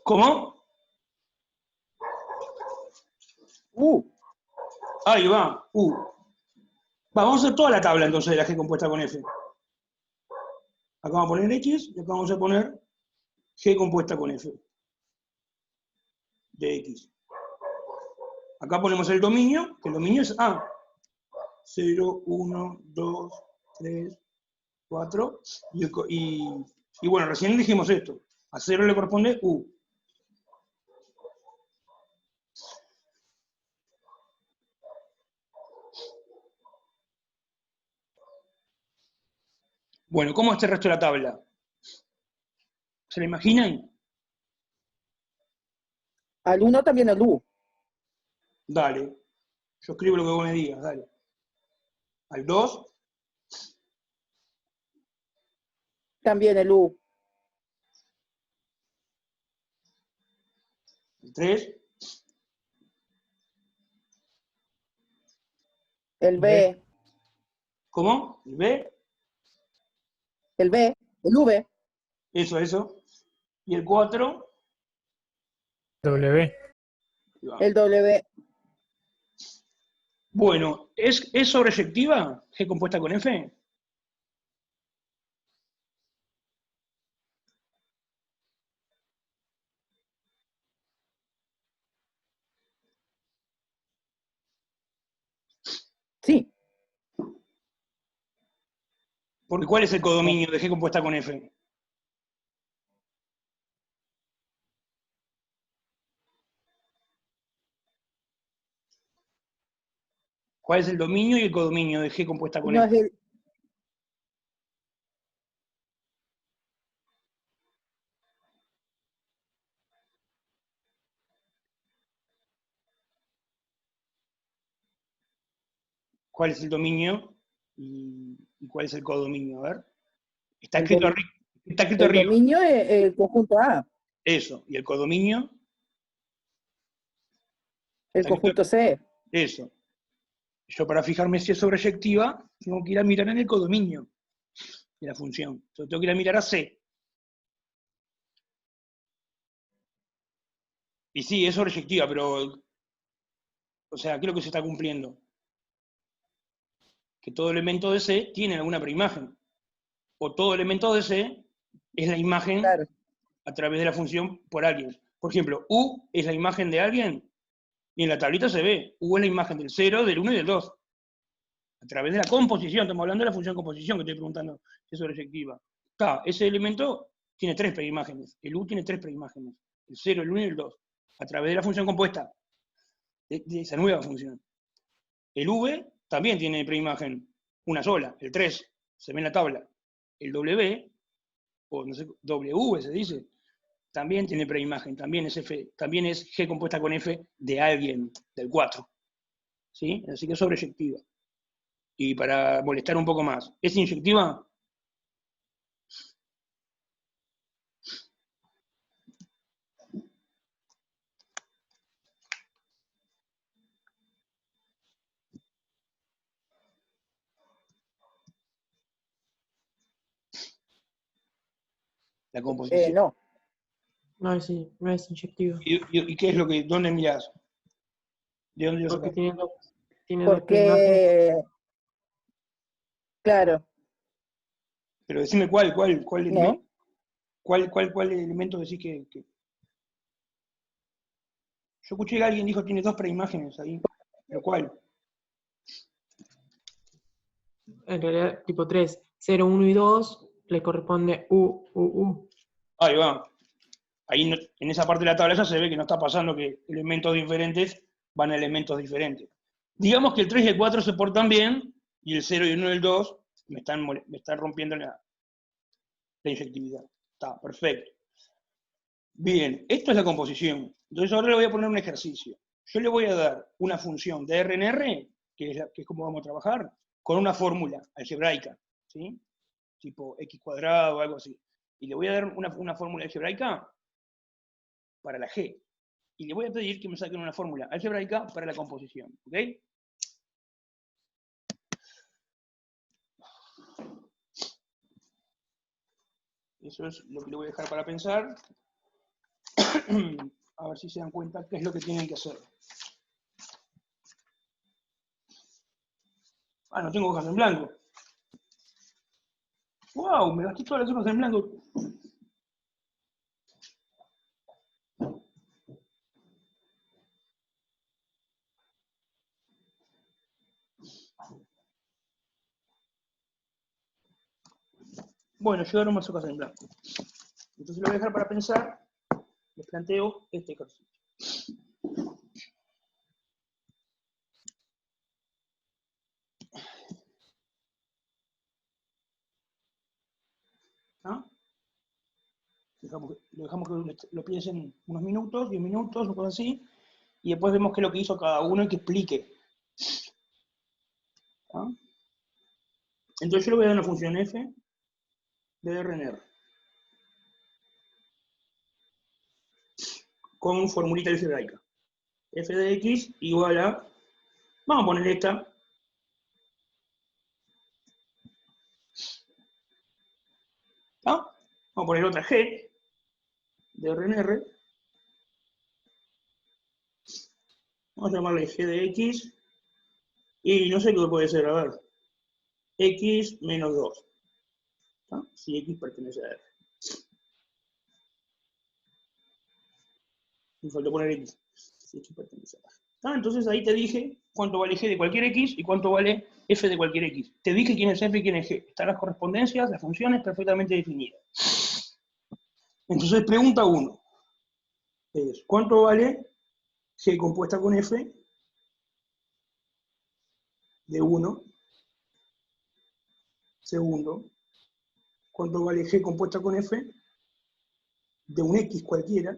¿Cómo? Ahí va, vamos a hacer toda la tabla entonces de la G compuesta con F. Acá vamos a poner X y acá vamos a poner G compuesta con F de X. Acá ponemos el dominio, que el dominio es A. 0, 1, 2, 3, 4. Y bueno, recién dijimos esto. A 0 le corresponde U. Bueno, ¿cómo es el resto de la tabla? ¿Se la imaginan? Al 1 también el U. Dale. Yo escribo lo que vos me digas, dale. Al 2, También el U. al 3, El B. ¿cómo? El B, El B. El V. eso. Y el 4, W. El W. bueno, ¿es sobreyectiva G compuesta con F? Sí. Porque ¿cuál es el codominio de G compuesta con F? ¿Cuál es el dominio y el codominio de G compuesta con No F? es el, ¿Cuál es el dominio y cuál es el codominio? A ver. Está el escrito, dom- está escrito el arriba. dominio es el conjunto A. Eso. Y el codominio, El está escrito conjunto C. eso. Yo para fijarme si es sobreyectiva, tengo que ir a mirar en el codominio de la función. Entonces tengo que ir a mirar a C. Y sí, es sobreyectiva, pero, o sea, ¿qué es lo que se está cumpliendo? Que todo elemento de C tiene alguna preimagen. O todo elemento de C es la imagen Claro. a través de la función por alguien. Por ejemplo, U es la imagen de alguien, y en la tablita se ve, U es la imagen del 0, del 1 y del 2. A través de la composición, estamos hablando de la función composición, que estoy preguntando si es sobreyectiva. Ese elemento tiene 3 preimágenes, el U tiene 3 preimágenes, el 0, el 1 y el 2, a través de la función compuesta, de esa nueva función. El V también tiene preimagen, una sola, el 3, se ve en la tabla. El W, o no sé, W se dice, también tiene preimagen, también es G compuesta con F de alguien, del 4. ¿Sí? Así que es sobreyectiva. Y para molestar un poco más, ¿es inyectiva? La composición. No. No es inyectivo. ¿Y qué es lo que, dónde mirás? ¿De dónde lo Porque sacás? tiene dos preimágenes. Porque, claro, Pero decime cuál no. elemento, cuál elemento decís que... Yo escuché que alguien dijo que tiene 2 preimágenes ahí. ¿Pero cuál? En realidad, tipo 3, 0, 1 y 2 le corresponde U. Ahí va. Ahí en esa parte de la tabla ya se ve que no está pasando que elementos diferentes van a elementos diferentes. Digamos que el 3 y el 4 se portan bien, y el 0 y el 1 y el 2 me están rompiendo la inyectividad. Está, perfecto. Bien, esto es la composición. Entonces ahora le voy a poner un ejercicio. Yo le voy a dar una función de RNR, que es como vamos a trabajar, con una fórmula algebraica, ¿sí? Tipo x cuadrado o algo así. Y le voy a dar una fórmula algebraica para la G. Y le voy a pedir que me saquen una fórmula algebraica para la composición, ¿ok? Eso es lo que le voy a dejar para pensar. A ver si se dan cuenta qué es lo que tienen que hacer. Ah, no tengo hojas en blanco. ¡Wow! Me gasté todas las hojas en blanco. Bueno, llegaron más hojas en blanco. Entonces lo voy a dejar para pensar. Les planteo este ejercicio. ¿Ah? Lo dejamos que lo piensen unos minutos, 10 minutos, o cosas así, y después vemos qué es lo que hizo cada uno y que explique. ¿Ah? Entonces yo le voy a dar una función f de RNR con formulita algebraica. F de x igual a, vamos a poner esta, ¿ah? Vamos a poner otra g de RNR, vamos a llamarle g de x, y no sé qué puede ser, a ver, x menos 2, ¿ah? Si x pertenece a R. Me faltó poner x, si x pertenece a R. ¿Ah? Entonces ahí te dije cuánto vale g de cualquier x y cuánto vale f de cualquier x. Te dije quién es f y quién es g. Están las correspondencias, las funciones perfectamente definidas. Entonces pregunta 1 es, ¿cuánto vale g compuesta con f de 1? Segundo, ¿cuánto vale g compuesta con f de un x cualquiera?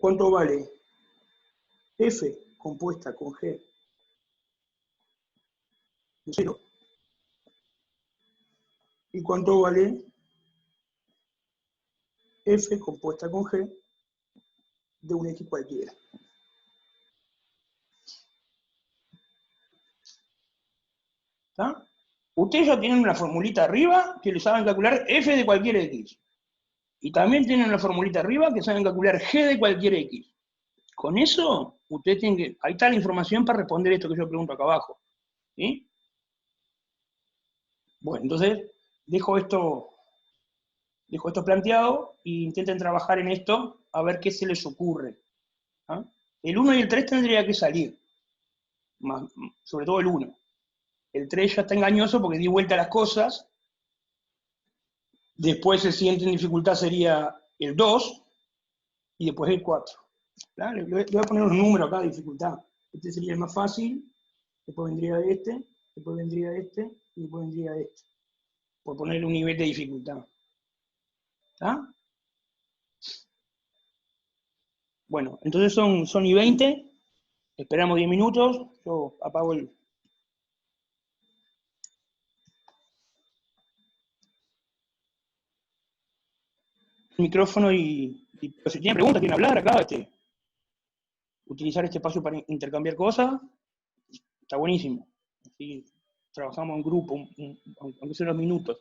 ¿Cuánto vale f compuesta con g de 0? ¿Y cuánto vale f compuesta con g de un x cualquiera? ¿Está? Ustedes ya tienen una formulita arriba que les saben calcular f de cualquier x. Y también tienen una formulita arriba que saben calcular g de cualquier x. Con eso, ustedes tienen que... Ahí está la información para responder esto que yo pregunto acá abajo. ¿Sí? Bueno, entonces, dejo esto planteado e intenten trabajar en esto a ver qué se les ocurre. ¿Ah? El 1 y el 3 tendría que salir. Sobre todo el 1. El 3 ya está engañoso porque di vuelta a las cosas. Después el siguiente en dificultad sería el 2 y después el 4. ¿Claro? Le voy a poner un número acá de dificultad. Este sería el más fácil, después vendría este, después vendría este y después vendría este. Por ponerle un nivel de dificultad. ¿Está? Bueno, entonces son y 20. Esperamos 10 minutos. Yo apago el micrófono pero si tienen preguntas, quieren hablar acá, utilizar este espacio para intercambiar cosas, está buenísimo. Así trabajamos en grupo, aunque sean unos minutos.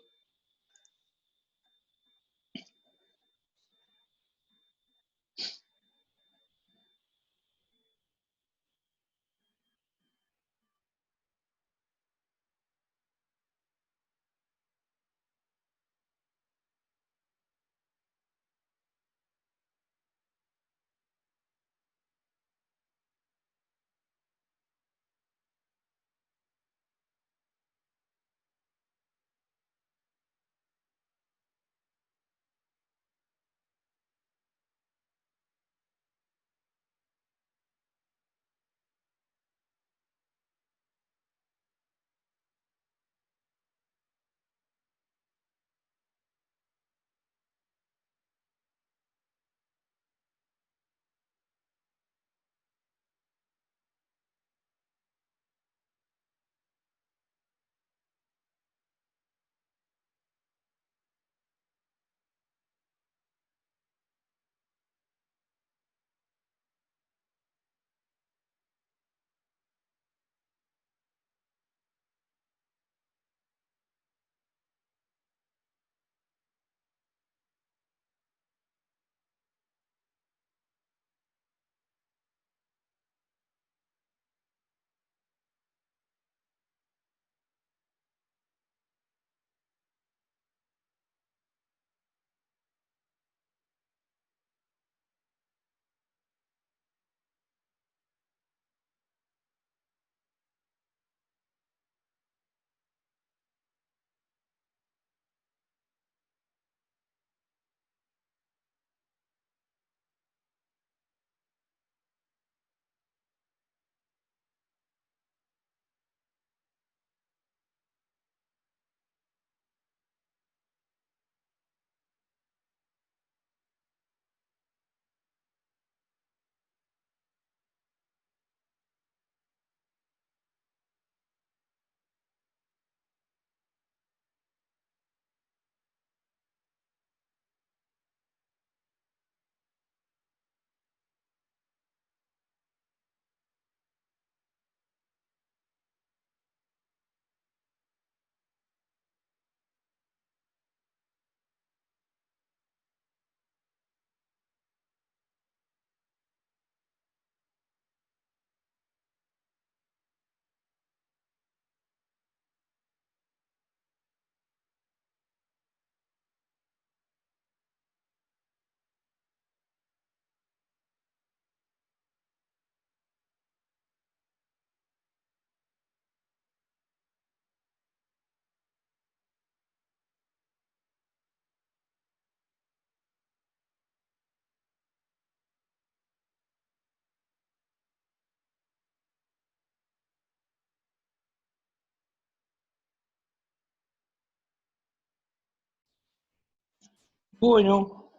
Bueno,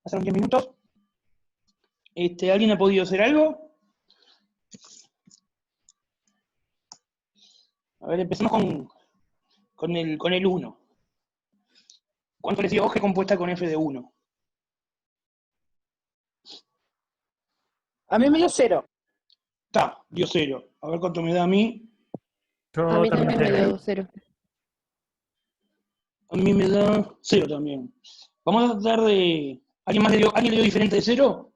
pasaron 10 minutos. ¿Alguien ha podido hacer algo? A ver, empecemos con el 1. ¿Cuánto les dio G compuesta con F de 1? A mí me dio 0. Está, dio 0. A ver cuánto me da a mí. A Yo mí también también me cero. dio 0. A mí me da 0 también. Vamos a tratar de... ¿Alguien le dio diferente de 0?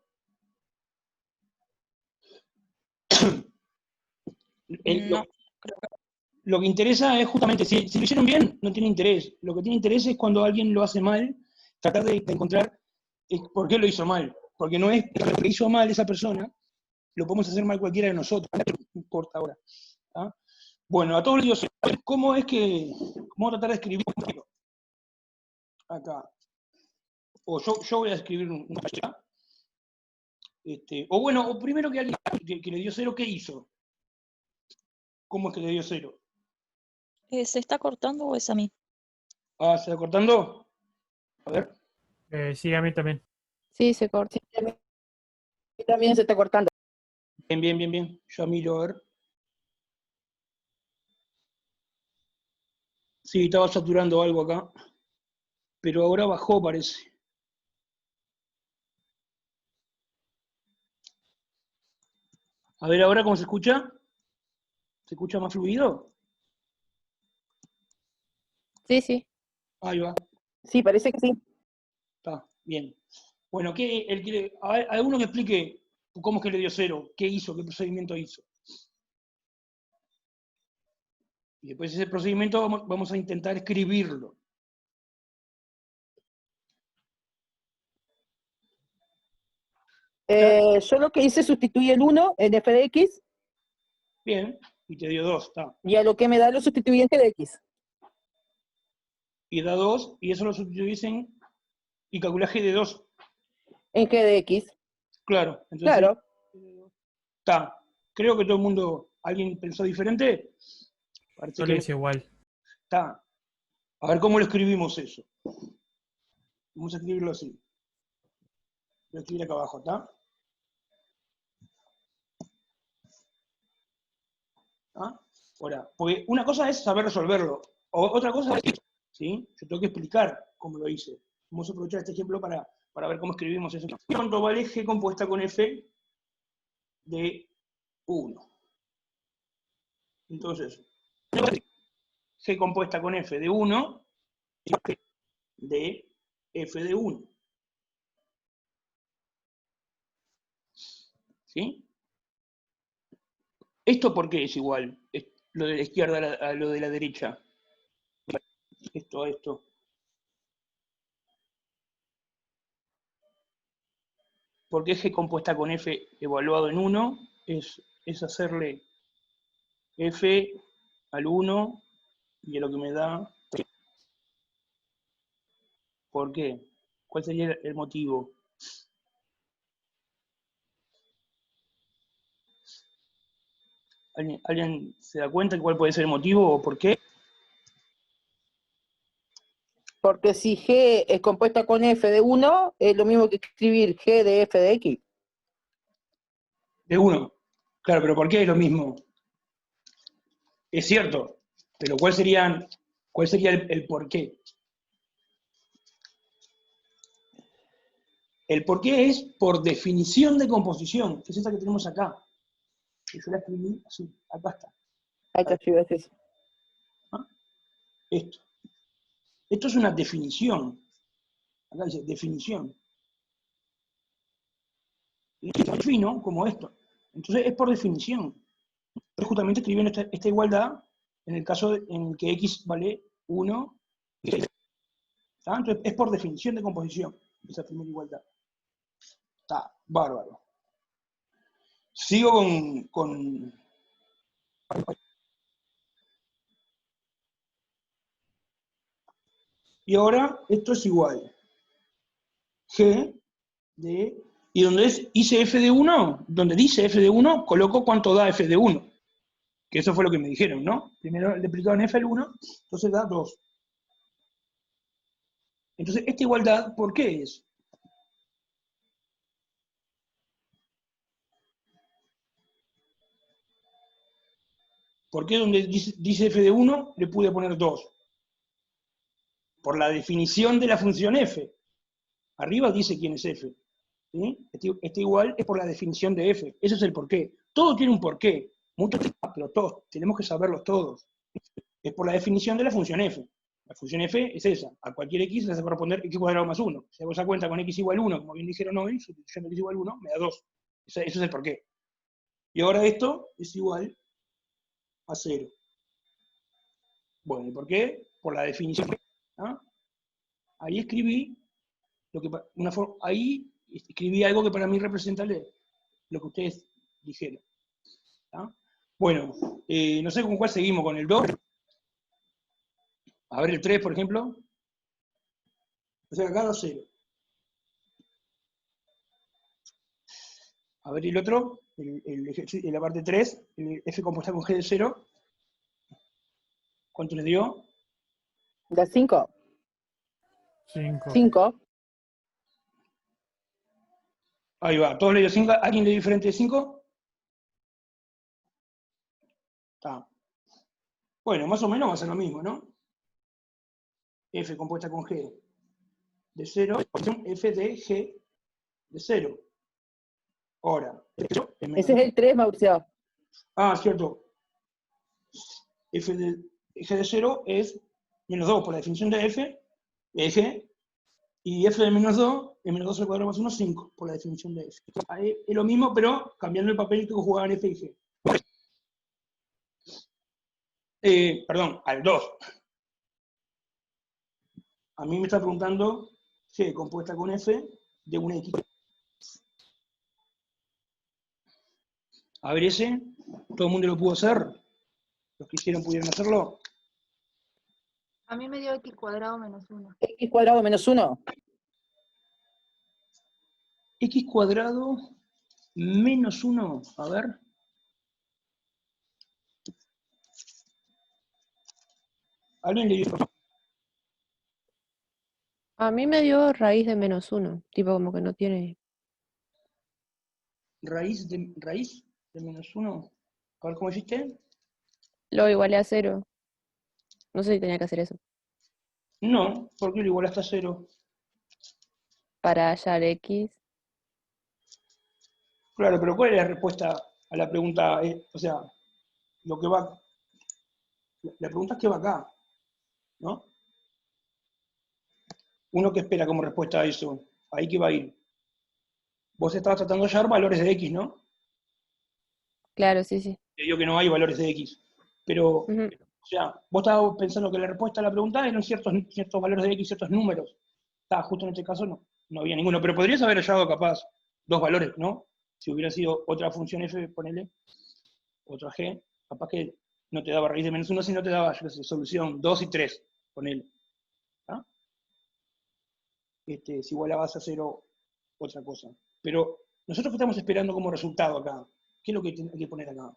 No, Lo que interesa es justamente, si lo hicieron bien, no tiene interés. Lo que tiene interés es cuando alguien lo hace mal, tratar de encontrar por qué lo hizo mal. Porque no es lo que hizo mal esa persona, lo podemos hacer mal cualquiera de nosotros, no importa ahora. ¿Ah? Bueno, a todos les digo, ¿cómo es que vamos a tratar de escribir acá? O yo voy a escribir una página. O bueno, o primero que alguien que le dio 0, ¿qué hizo? ¿Cómo es que le dio 0? ¿se está cortando o es a mí? Ah, ¿se está cortando? A ver. Sí, a mí también. Sí, se corta. A mí también se está cortando. Bien. Yo miro a ver. Sí, estaba saturando algo acá. Pero ahora bajó, parece. A ver ahora cómo se escucha. ¿Se escucha más fluido? Sí, sí. Ahí va. Sí, parece que sí. Está, bien. Bueno, alguno que explique cómo es que le dio 0, qué hizo, qué procedimiento hizo. Y después ese procedimiento vamos a intentar escribirlo. Yo lo que hice sustituí el 1 en f de x Bien, y te dio 2, está. y a lo que me da lo sustituí en g de x. Y da 2, y eso lo sustituís y calculás G de 2. En g de x. Claro, entonces Claro. está. Creo que todo el mundo, ¿alguien pensó diferente? Parece Yo que lo hice igual. está. A ver cómo lo escribimos eso. Vamos a escribirlo así. Voy a escribir acá abajo, ¿está? ¿Ah? Ahora, porque una cosa es saber resolverlo, otra cosa es, ¿sí? Yo tengo que explicar cómo lo hice. Vamos a aprovechar este ejemplo para ver cómo escribimos eso. ¿Cuánto vale G compuesta con F de 1? Entonces, G compuesta con F de 1 de F de 1. ¿Sí? ¿Esto por qué es igual? Lo de la izquierda a lo de la derecha. Esto a esto. Porque G compuesta con F evaluado en 1 es hacerle F al 1 y a lo que me da. ¿Por qué? ¿Cuál sería el motivo? ¿Alguien se da cuenta de cuál puede ser el motivo o por qué? Porque si g es compuesta con f de 1, es lo mismo que escribir g de f de x. De 1. Claro, pero ¿por qué es lo mismo? Es cierto, pero ¿cuál sería el por qué? El por qué es por definición de composición, que es esta que tenemos acá. Yo la escribí así, acá está. Acá sí ves eso. ¿Ah? Esto es una definición. Acá dice definición. Y lo defino como esto. Entonces es por definición. Estoy justamente escribiendo esta igualdad en el caso en el que x vale 1. Entonces es por definición de composición esa primera igualdad. Está bárbaro. Sigo con... Y ahora esto es igual. G de... Y donde hice f de 1, donde dice f de 1, coloco cuánto da f de 1. Que eso fue lo que me dijeron, ¿no? Primero le aplicaron f al 1, entonces da 2. Entonces, esta igualdad, ¿por qué es? ¿Por qué donde dice f de 1 le pude poner 2? Por la definición de la función f. Arriba dice quién es f. ¿Sí? Este igual es por la definición de f. Ese es el porqué. Todo tiene un porqué. Muchos temas, pero todos, tenemos que saberlos todos. Es por la definición de la función f. La función f es esa. A cualquier x le hace corresponder x cuadrado más 1. Si hago esa cuenta con x igual 1, como bien dijeron hoy, sustitución de x igual 1, me da 2. Eso es el porqué. Y ahora esto es igual a 0. Bueno, ¿y por qué? Por la definición. ¿Ah? Ahí escribí ahí escribí algo que para mí representa lo que ustedes dijeron. ¿Ah? Bueno, no sé con cuál seguimos, con el 2. A ver el 3, por ejemplo. O sea, acá da 0. A ver el otro, la parte 3, el f compuesta con g de 0. ¿Cuánto le dio? Da 5. 5. 5. Ahí va, todos le dio 5. ¿Alguien le dio diferente de 5? Está. Bueno, más o menos va a ser lo mismo, ¿no? F compuesta con G de 0, F de G de 0. Ahora, Ese es el 3, Mauricio. Cierto. F de G de 0 es menos 2 por la definición de F, de G, y F de menos 2 es menos 2 al cuadrado más 1, 5, por la definición de F. Ahí es lo mismo, pero cambiando el papel que jugaban F y G. Perdón, al 2. A mí me está preguntando G compuesta con F de una X. A ver ese, ¿todo el mundo lo pudo hacer? ¿Los que hicieron pudieron hacerlo? A mí me dio x cuadrado menos 1. X cuadrado menos 1. X cuadrado menos 1, a ver. ¿Alguien le dio? A mí me dio raíz de menos 1. Tipo como que no tiene. Raíz de menos 1. A ver, ¿cómo hiciste? Lo igualé a 0. No sé si tenía que hacer eso. No, porque lo igual hasta 0. Para hallar X. Claro, pero ¿cuál es la respuesta a la pregunta? O sea, lo que va... La pregunta es qué va acá, ¿no? Uno que espera como respuesta a eso, ahí que va a ir. Vos estabas tratando de hallar valores de X, ¿no? Claro, sí, sí. Te digo que no hay valores de X. Pero, Ujú. o sea, vos estabas pensando que la respuesta a la pregunta eran ciertos valores de X, ciertos números. Justo en este caso no había ninguno. Pero podrías haber hallado capaz 2 valores, ¿no? Si hubiera sido otra función f, ponele, otra g, capaz que no te daba raíz de menos 1, sino te daba, yo qué sé, solución 2 y 3, ponele. ¿Ah? Si igualabas a 0, otra cosa. Pero nosotros que estamos esperando como resultado acá, ¿qué es lo que hay que poner acá?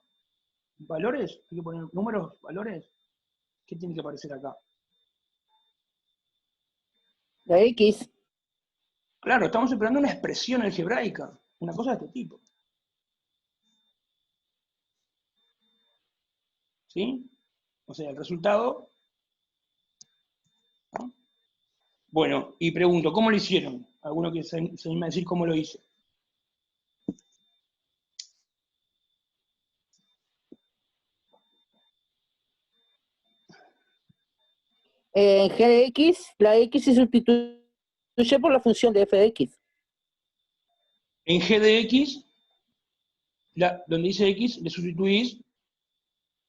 ¿Valores? ¿Hay que poner números? ¿Valores? ¿Qué tiene que aparecer acá? La X. Claro, estamos esperando una expresión algebraica, una cosa de este tipo. ¿Sí? O sea, el resultado... ¿no? Bueno, y pregunto, ¿cómo lo hicieron? ¿Alguno que se anima a decir cómo lo hizo? En G de X, la X se sustituye por la función de f de X. En G de X, donde dice X, le sustituís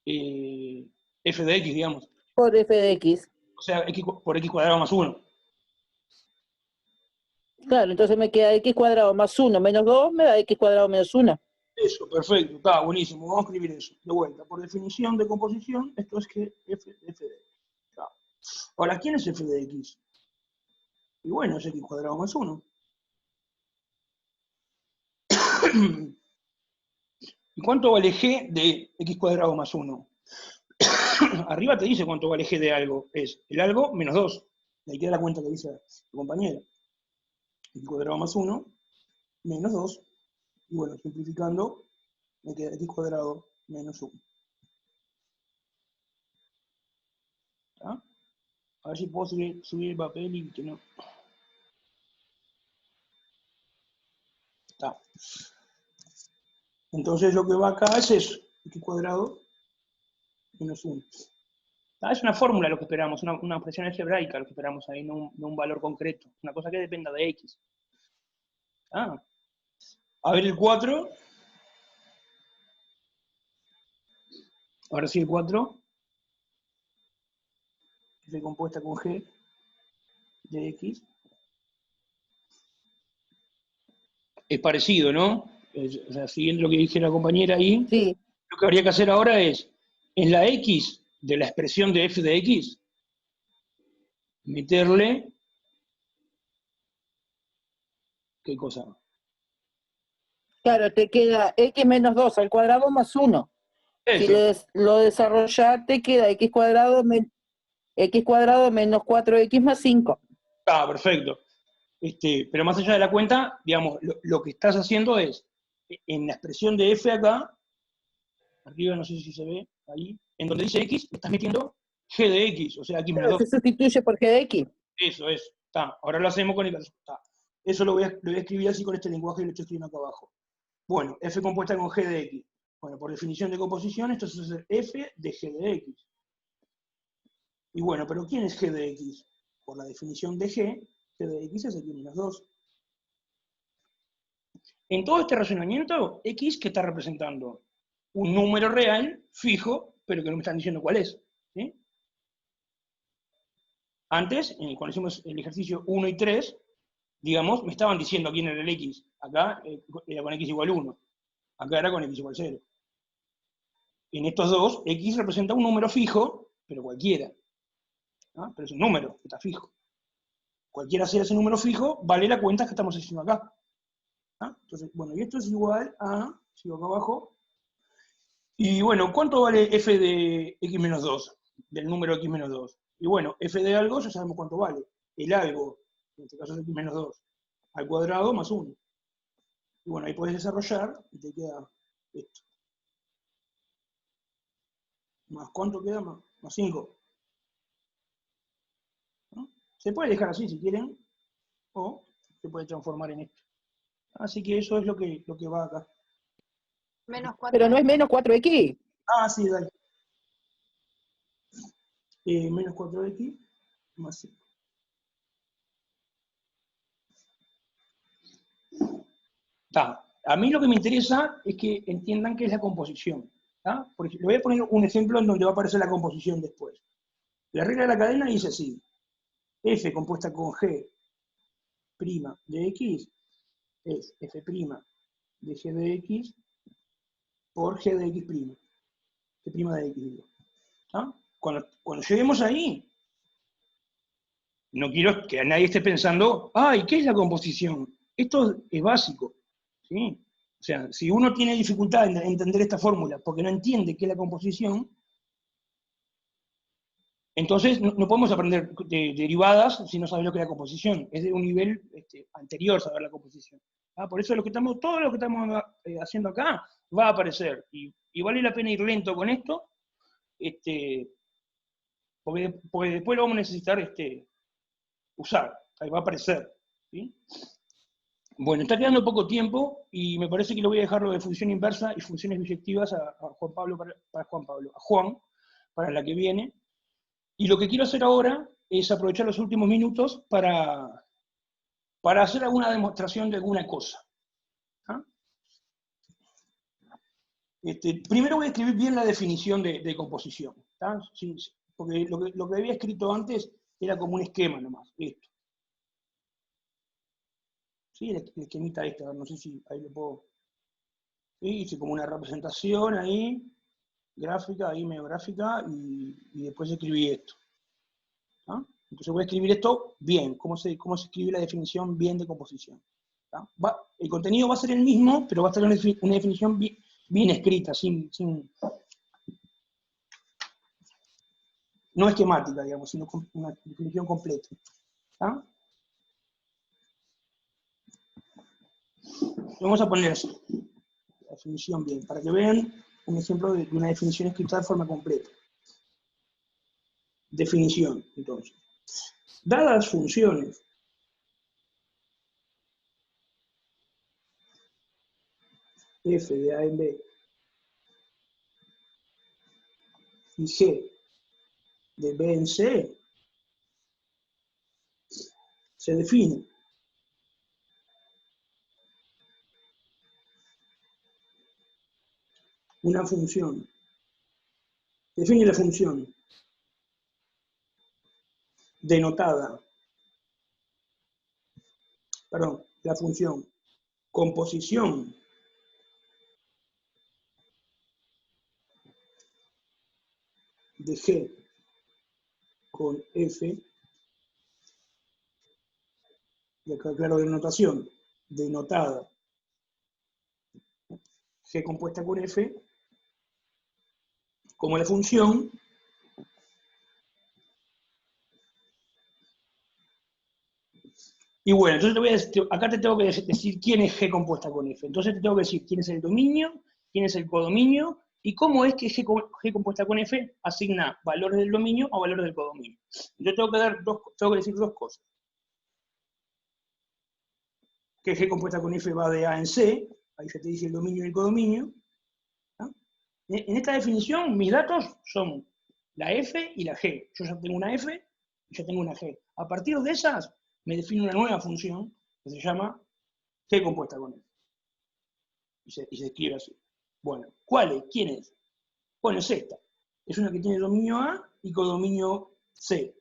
f de X, digamos. Por f de X. O sea, X por X cuadrado más 1. Claro, entonces me queda X cuadrado más 1 menos 2, me da X cuadrado menos 1. Eso, perfecto, está buenísimo. Vamos a escribir eso. De vuelta, por definición de composición, esto es que f de X. Ahora, ¿quién es f de X? Y bueno, es X cuadrado más 1. ¿Y cuánto vale G de X cuadrado más 1? Arriba te dice cuánto vale G de algo. Es el algo menos 2. Y ahí queda la cuenta que dice la compañera. X cuadrado más 1, menos 2. Y bueno, simplificando, me queda X cuadrado menos 1. ¿Está? A ver si puedo subir el papel y que no. Está. Entonces lo que va acá es eso, X cuadrado menos 1. Es una fórmula lo que esperamos, una expresión algebraica lo que esperamos ahí, no un valor concreto, una cosa que dependa de X. A ver el 4. Ahora sí el 4. F compuesta con G de X. Es parecido, ¿no? O sea, siguiendo lo que dije la compañera ahí, Sí, lo que habría que hacer ahora es, en la X de la expresión de F de X, meterle, ¿qué cosa? claro, te queda x menos 2 al cuadrado más 1. Si Eso. lo desarrollas, te queda x cuadrado menos 4x más 5. Ah, perfecto. Pero más allá de la cuenta, digamos, lo que estás haciendo es, en la expresión de F acá, arriba no sé si se ve, ahí, en donde dice X, estás metiendo G de X, o sea, X menos Claro, 2. se sustituye por g de x. Eso es, está. Ahora lo hacemos con el está. Eso lo voy a escribir así con este lenguaje que lo estoy escribiendo acá abajo. Bueno, F compuesta con G de X. Bueno, por definición de composición, esto es hacer F de G de X. Y bueno, pero ¿quién es G de X? Por la definición de G de X es X menos 2. En todo este razonamiento, X, ¿qué está representando? Un número real, fijo, pero que no me están diciendo cuál es. ¿Sí? Antes, cuando hicimos el ejercicio 1 y 3, digamos, me estaban diciendo quién era el X. Acá era con X igual 1. Acá era con X igual 0. En estos dos, X representa un número fijo, pero cualquiera. ¿Ah? Pero es un número, que está fijo. Cualquiera sea ese número fijo, vale la cuenta que estamos haciendo acá. ¿Ah? Entonces, bueno, y esto es igual a, sigo acá abajo, y bueno, ¿cuánto vale f de x menos 2? Del número x menos 2. Y bueno, f de algo ya sabemos cuánto vale. El algo, en este caso es x menos 2, al cuadrado más 1. Y bueno, ahí podés desarrollar y te queda esto. ¿Más cuánto queda? Más 5. ¿No? Se puede dejar así si quieren, o se puede transformar en esto. Así que eso es lo que va acá. Menos 4. Pero no es menos 4x. Ah, sí, dale. Menos 4x más 5. A mí lo que me interesa es que entiendan qué es la composición. Por ejemplo, le voy a poner un ejemplo en donde va a aparecer la composición después. La regla de la cadena dice así: F compuesta con G' de X es F' de G de X por G de X'. G' de X, digo. Cuando lleguemos ahí, no quiero que nadie esté pensando, ay, ¿qué es la composición? Esto es básico. ¿Sí? O sea, si uno tiene dificultad en entender esta fórmula porque no entiende qué es la composición, entonces no podemos aprender derivadas si no sabes lo que es la composición. Es de un nivel anterior saber la composición. Por eso todo lo que estamos haciendo acá va a aparecer. Y vale la pena ir lento con esto, porque después lo vamos a necesitar usar. Ahí va a aparecer. ¿Sí? Bueno, está quedando poco tiempo y me parece que lo voy a dejar lo de función inversa y funciones biyectivas a Juan, para la que viene. Y lo que quiero hacer ahora es aprovechar los últimos minutos para hacer alguna demostración de alguna cosa. Primero voy a escribir bien la definición de composición. Sí, porque lo que había escrito antes era como un esquema nomás, esto. ¿Sí? El esquemita no sé si ahí lo puedo... ¿Sí? Hice como una representación ahí, gráfica, ahí medio gráfica, y después escribí esto. Entonces voy a escribir esto bien, cómo se escribe la definición bien de composición. El contenido va a ser el mismo, pero va a estar una definición bien escrita, sin... no esquemática, digamos, sino una definición completa. ¿Está? Vamos a poner así, la definición bien, para que vean un ejemplo de una definición escrita de forma completa. Definición, entonces. Dadas funciones f de a en b y g de b en c, se define una función. Define la función denotada, perdón, la función composición de G con F, y acá claro denotación, denotada G compuesta con F, como la función y bueno, entonces te voy a decir, acá te tengo que decir quién es G compuesta con F. Entonces te tengo que decir quién es el dominio, quién es el codominio, y cómo es que G compuesta con F asigna valores del dominio o valores del codominio. Yo tengo que decir dos cosas. Que G compuesta con F va de A en C, ahí ya te dije el dominio y el codominio. ¿Ah? En esta definición, mis datos son la F y la G. Yo ya tengo una F y ya tengo una G. A partir de esas, me defino una nueva función que se llama G compuesta con F. Y se escribe así. Bueno, ¿cuál es? ¿Quién es? Bueno, es esta. Es una que tiene dominio A y codominio C.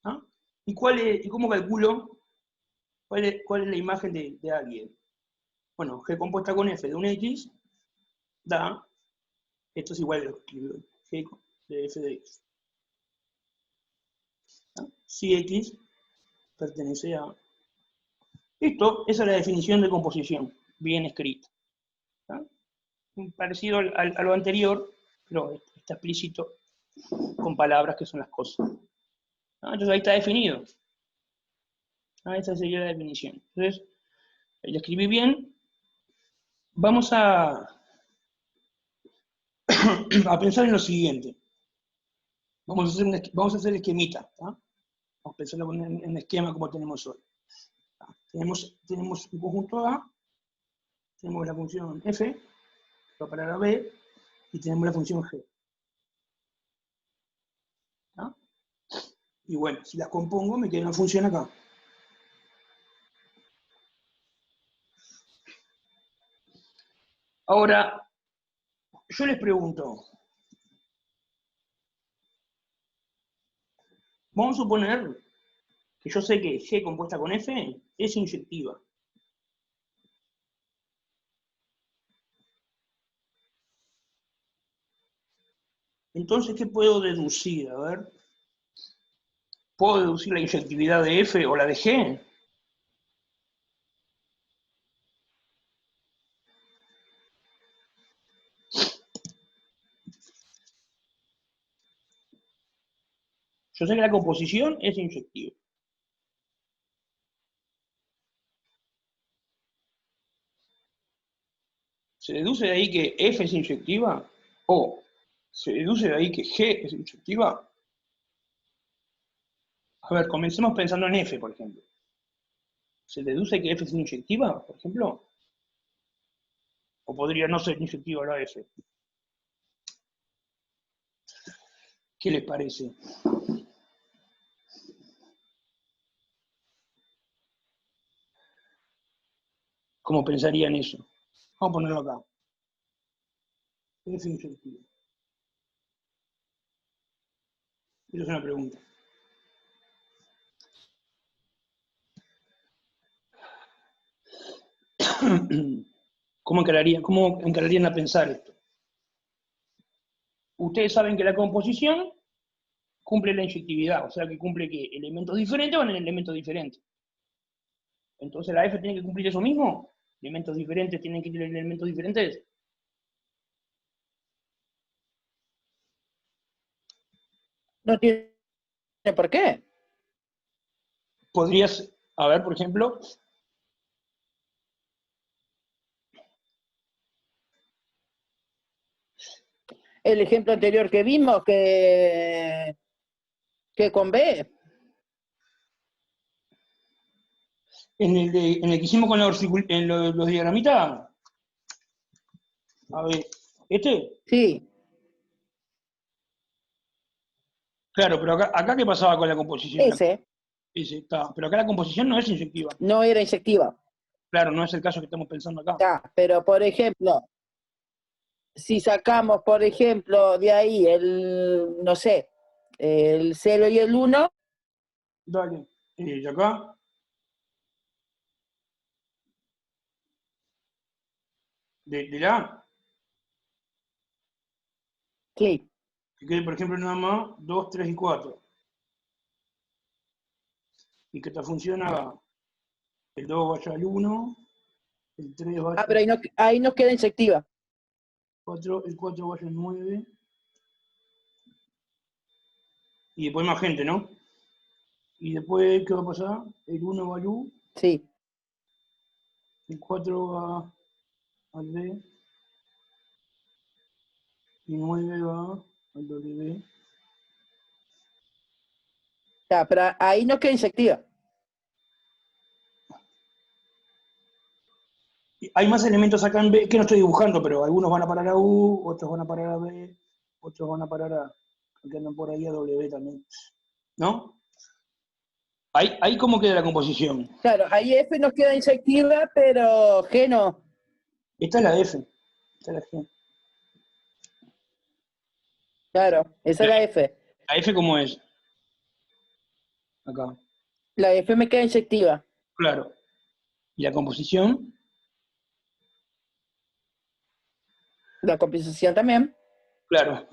¿Ah? ¿Y cómo calculo cuál es la imagen de alguien? Bueno, G compuesta con F de un X da, esto es igual a lo que escribió, G de F de X. ¿Ah? Si X pertenece a... Esto, esa es la definición de composición, bien escrita. ¿Ah? Parecido a lo anterior, pero está explícito con palabras que son las cosas. ¿Ah? Entonces ahí está definido. ¿Ah? Esa sería la definición. Entonces, ahí la escribí bien. Vamos a pensar en lo siguiente. Vamos a hacer esquemita. ¿Ah? Vamos a pensar en un esquema como tenemos hoy. ¿Ah? Tenemos un conjunto A, tenemos la función f, va para la b, y tenemos la función g. ¿Ah? Y bueno, si las compongo, me queda una función acá. Ahora, yo les pregunto, vamos a suponer que yo sé que G compuesta con F es inyectiva. Entonces, ¿qué puedo deducir? A ver, ¿puedo deducir la inyectividad de F o la de G? Yo sé que la composición es inyectiva. ¿Se deduce de ahí que F es inyectiva? ¿O se deduce de ahí que G es inyectiva? A ver, comencemos pensando en F, por ejemplo. ¿Se deduce que F es inyectiva, por ejemplo? ¿O podría no ser inyectiva la F? ¿Qué les parece? ¿Cómo pensarían eso? Vamos a ponerlo acá. F inyectiva. Esa es una pregunta. ¿Cómo encararían a pensar esto? Ustedes saben que la composición cumple la inyectividad, o sea que cumple que elementos diferentes van en elementos diferentes. Entonces la F tiene que cumplir eso mismo. Elementos diferentes tienen que ir en elementos diferentes. No tiene por qué. Podrías, a ver, por ejemplo, El ejemplo anterior que vimos, que con B. en el que hicimos con los diagramitas, a ver, Sí, claro, pero acá ¿qué pasaba con la composición? ese Ese, está, pero acá la composición no es inyectiva. no era inyectiva. Claro, no es el caso que estamos pensando acá. Ya, pero por ejemplo, si sacamos, por ejemplo, de ahí no sé, el 0 y el 1, Dale. Y acá, de la A, sí. que quede, por ejemplo, nada más 2, 3 y 4. Y que esta función haga el 2 vaya al 1, el 3 vaya Ah, al pero ahí no queda inyectiva. 4, el 4 vaya al 9. Y después más gente, ¿no? Y después, ¿qué va a pasar? El 1 va al U, Sí, el 4 va al B, y 9 va al W. ya, pero ahí no queda inyectiva. Y hay más elementos acá en B que no estoy dibujando, pero algunos van a parar a U, otros van a parar a B, otros van a parar a, que andan por ahí a W también. ¿No? Ahí cómo queda la composición. Claro, ahí F no queda inyectiva, pero G no. Esta es la F. Esta es la G. Claro, esa es la F. ¿La F cómo es? Acá. La F me queda inyectiva. Claro. ¿Y la composición? La composición también. Claro.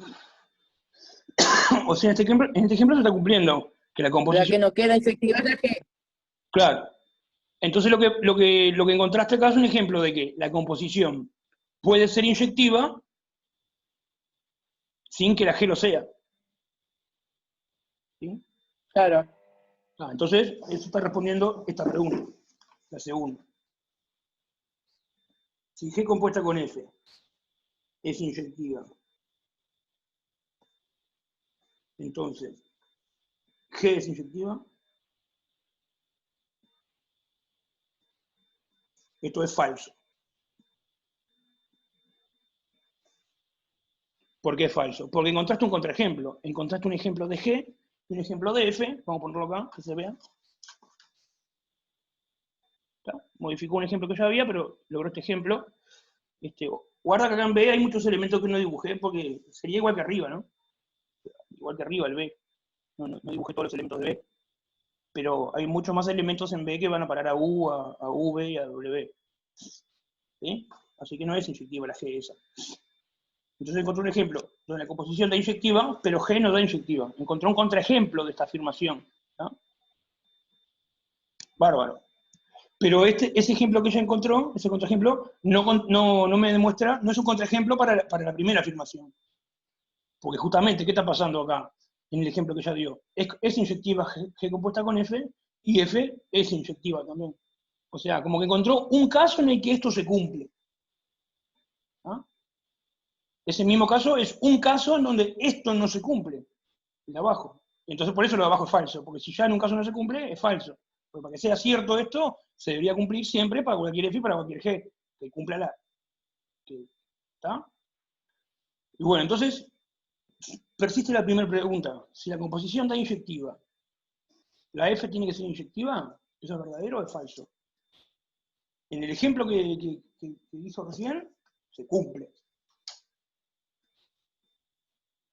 O sea, en este ejemplo se está cumpliendo. Que la La composición. que no queda inyectiva es la G. Claro. Entonces lo que encontraste acá es un ejemplo de que la composición puede ser inyectiva sin que la G lo sea. ¿Sí? Claro. Entonces, eso está respondiendo esta pregunta, la segunda. Si G compuesta con F es inyectiva, entonces, G es inyectiva, esto es falso. ¿Por qué es falso? Porque encontraste un contraejemplo. Encontraste un ejemplo de G y un ejemplo de F. Vamos a ponerlo acá, que se vea. ¿Está? Modificó un ejemplo que ya había, pero logró este ejemplo. Guarda que acá en B hay muchos elementos que no dibujé porque sería igual que arriba, ¿no? Igual que arriba el B. No dibujé todos los elementos de B. Pero hay muchos más elementos en B que van a parar a U, a V y a W. ¿Sí? Así que no es inyectiva la G esa. Entonces encontré un ejemplo donde la composición da inyectiva, pero G no da inyectiva. Encontré un contraejemplo de esta afirmación. ¿No? Bárbaro. Pero ese ejemplo que ella encontró, ese contraejemplo, no me demuestra, no es un contraejemplo para la primera afirmación. Porque justamente, ¿qué está pasando acá? En el ejemplo que ella dio. Es inyectiva G compuesta con F, y F es inyectiva también. O sea, como que encontró un caso en el que esto se cumple. ¿Ah? Ese mismo caso es un caso en donde esto no se cumple, el de abajo. Entonces por eso lo de abajo es falso, porque si ya en un caso no se cumple, es falso. Porque para que sea cierto esto, se debería cumplir siempre para cualquier F y para cualquier G, que cumpla la. ¿Está? Y bueno, entonces, persiste la primera pregunta. Si la composición da inyectiva, ¿la F tiene que ser inyectiva? ¿Eso es verdadero o es falso? En el ejemplo que hizo recién, se cumple.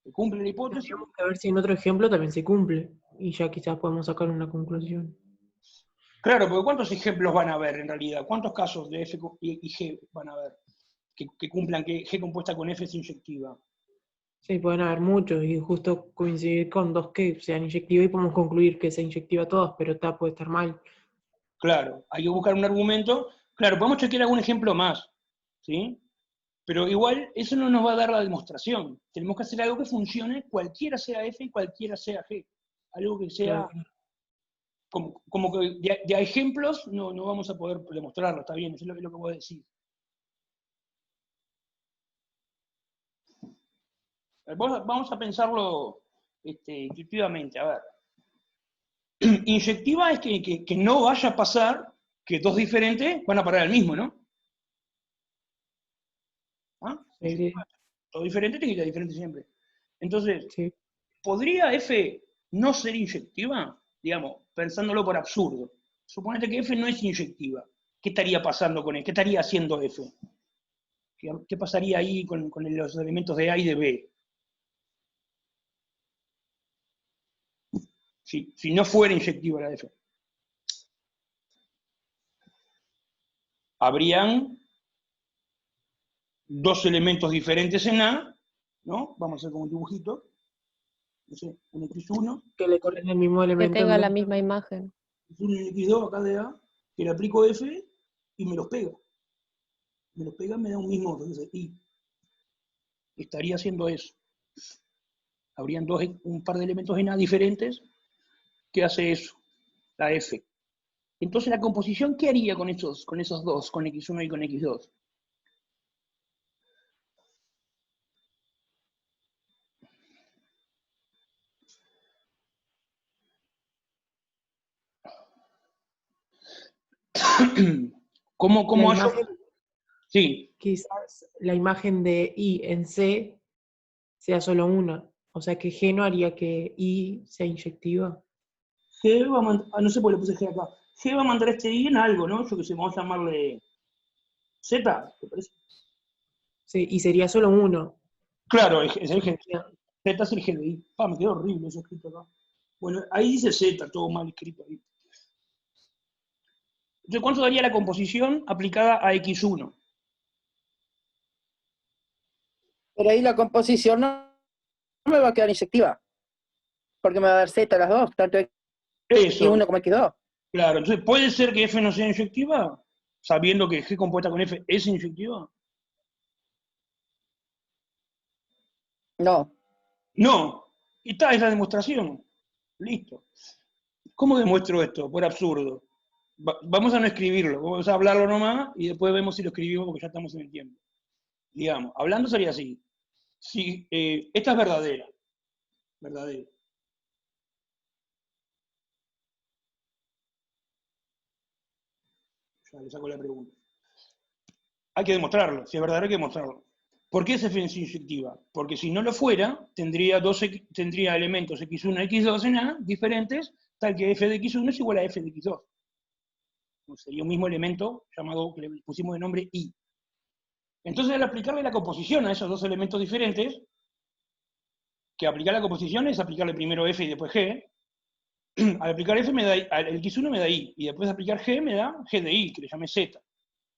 Se cumple la hipótesis. Tendríamos que ver si en otro ejemplo también se cumple. Y ya quizás podemos sacar una conclusión. Claro, porque ¿cuántos ejemplos van a haber en realidad? ¿Cuántos casos de F y G van a haber que cumplan que G compuesta con F es inyectiva? Sí, pueden haber muchos y justo coincidir con dos que sean inyectivas y podemos concluir que sea inyectiva todas, pero puede estar mal. Claro, hay que buscar un argumento. Claro, podemos chequear algún ejemplo más, ¿sí? Pero igual eso no nos va a dar la demostración. Tenemos que hacer algo que funcione, cualquiera sea f y cualquiera sea g. Algo que sea, Claro. como que de a ejemplos no vamos a poder demostrarlo, está bien, eso es lo que voy a decir. Vamos a pensarlo intuitivamente, a ver. Inyectiva es que no vaya a pasar que dos diferentes van a parar al mismo, ¿no? ¿Ah? Sí, Todo diferente te quita diferente siempre. Entonces, sí. ¿podría F no ser inyectiva? Digamos, pensándolo por absurdo. Suponete que F no es inyectiva. ¿Qué estaría pasando con él? ¿Qué estaría haciendo F? ¿Qué pasaría ahí con los elementos de A y de B? Si no fuera inyectiva la F. Habrían dos elementos diferentes en A, ¿no? Vamos a hacer como un dibujito. No sé, un X1, Que le corren el mismo Que elemento en tenga la B. misma imagen. un X2 acá de A, que le aplico F y me los pega. Me los pega, me da un mismo, entonces I. Estaría haciendo eso. Habrían un par de elementos en A diferentes que hace eso, la F. Entonces la composición, ¿qué haría con esos dos, con X1 y con X2? ¿Cómo La hallo? imagen, Sí, quizás la imagen de I en C sea solo una. O sea que G no haría que I sea inyectiva. G va a mandar, no sé por qué le puse G acá. G va a mandar este I en algo, ¿no? Yo que sé, vamos a llamarle Z, ¿te parece? Sí, y sería solo uno. Claro, es el G. Ya. Z es el G de I. Me quedó horrible eso escrito acá. Bueno, ahí dice Z, todo mal escrito ahí. Entonces, ¿cuánto daría la composición aplicada a X1? Pero ahí la composición no me va a quedar inyectiva, porque me va a dar Z las dos, tanto Eso, X1 como X2. claro. Entonces, ¿puede ser que F no sea inyectiva? Sabiendo que G compuesta con F es inyectiva. No. No. Y está, es la demostración. Listo. ¿Cómo demuestro esto? Por absurdo. Vamos a no escribirlo, vamos a hablarlo nomás y después vemos si lo escribimos porque ya estamos en el tiempo. Digamos, hablando sería así. Si, esta es verdadera. Verdadera. Ya le saco la pregunta. Hay que demostrarlo. Si es verdadero hay que demostrarlo. ¿Por qué es F inyectiva? Porque si no lo fuera, tendría elementos X1 y X2 en A diferentes, tal que F de X1 es igual a F de X2. Sería un mismo elemento llamado, que le pusimos de nombre I. Entonces, al aplicarle la composición a esos dos elementos diferentes, que aplicar la composición es aplicarle primero F y después G, al aplicar F me da el X1 me da I, y después de aplicar G me da G de I, que le llame Z.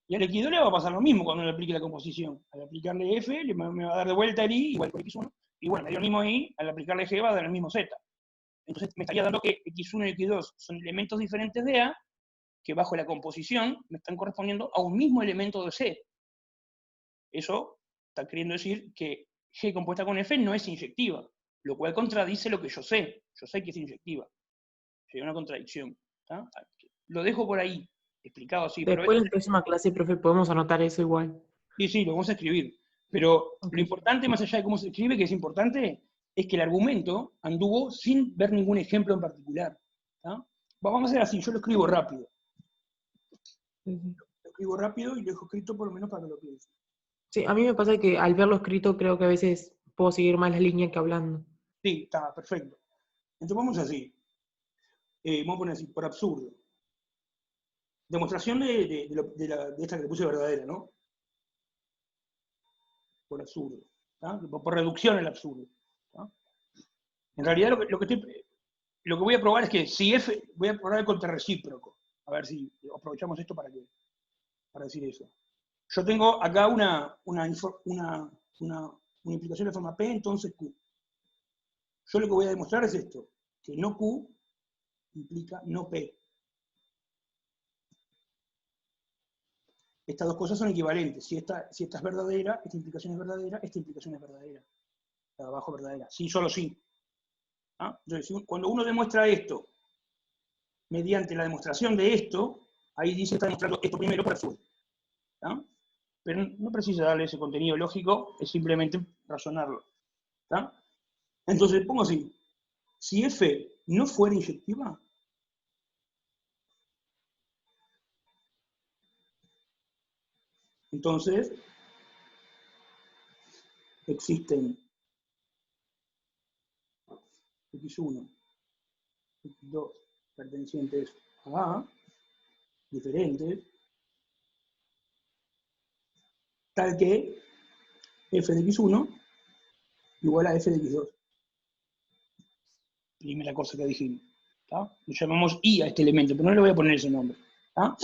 Y al X2 le va a pasar lo mismo cuando le aplique la composición. Al aplicarle F me va a dar de vuelta el I, igual que el X1, y bueno, me dio el mismo I, al aplicarle G va a dar el mismo Z. Entonces me estaría dando que X1 y X2 son elementos diferentes de A, que bajo la composición me están correspondiendo a un mismo elemento de C. Eso está queriendo decir que G compuesta con F no es inyectiva, lo cual contradice lo que yo sé. Yo sé que es inyectiva. Sería una contradicción. ¿Tá? Lo dejo por ahí, explicado así. Pero Después en la próxima clase, profe, podemos anotar eso igual. sí, lo vamos a escribir. Pero Ok. lo importante, más allá de cómo se escribe, que es importante, es que el argumento anduvo sin ver ningún ejemplo en particular. ¿Tá? Vamos a hacer así, yo lo escribo rápido. Sí, sí. Lo escribo rápido y lo dejo escrito por lo menos para que lo piense. Sí, a mí me pasa que al verlo escrito creo que a veces puedo seguir más la línea que hablando. Sí, está, perfecto. Entonces vamos así. Vamos a poner así, por absurdo. Demostración de esta que le puse verdadera, ¿no? Por absurdo. ¿Tá? Por reducción al absurdo. ¿Tá? En realidad lo que voy a probar es que si F, voy a probar el contrarrecíproco. A ver si aprovechamos esto para decir eso. Yo tengo acá una implicación de forma P, entonces Q. Yo lo que voy a demostrar es esto, que no Q implica no P. estas dos cosas son equivalentes. Si esta es verdadera, esta implicación es verdadera, esta implicación es verdadera. La de abajo es verdadera. Sí, solo sí. ¿Ah? Entonces, cuando uno demuestra esto, mediante la demostración de esto, ahí dice está demostrando esto primero para después. ¿Ah? Pero no precisa darle ese contenido lógico, es simplemente razonarlo. ¿Ah? Entonces, pongo así. Si F no fuera inyectiva, entonces existen X1, X2 pertenecientes a A, diferentes, tal que F de X1 igual a F de X2. Primera cosa que dijimos. ¿Tá? Lo llamamos I a este elemento, pero no le voy a poner ese nombre. ¿Tá?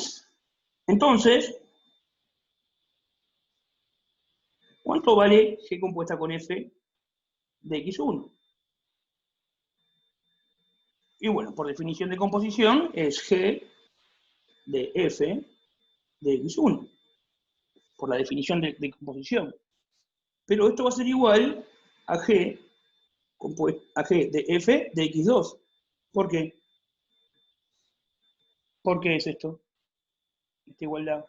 Entonces, ¿cuánto vale G compuesta con F de X1? Y bueno, por definición de composición, es G de F de X1, por la definición de composición. Pero esto va a ser igual a G de F de X2. ¿Por qué? ¿Por qué es esto? Esta igualdad.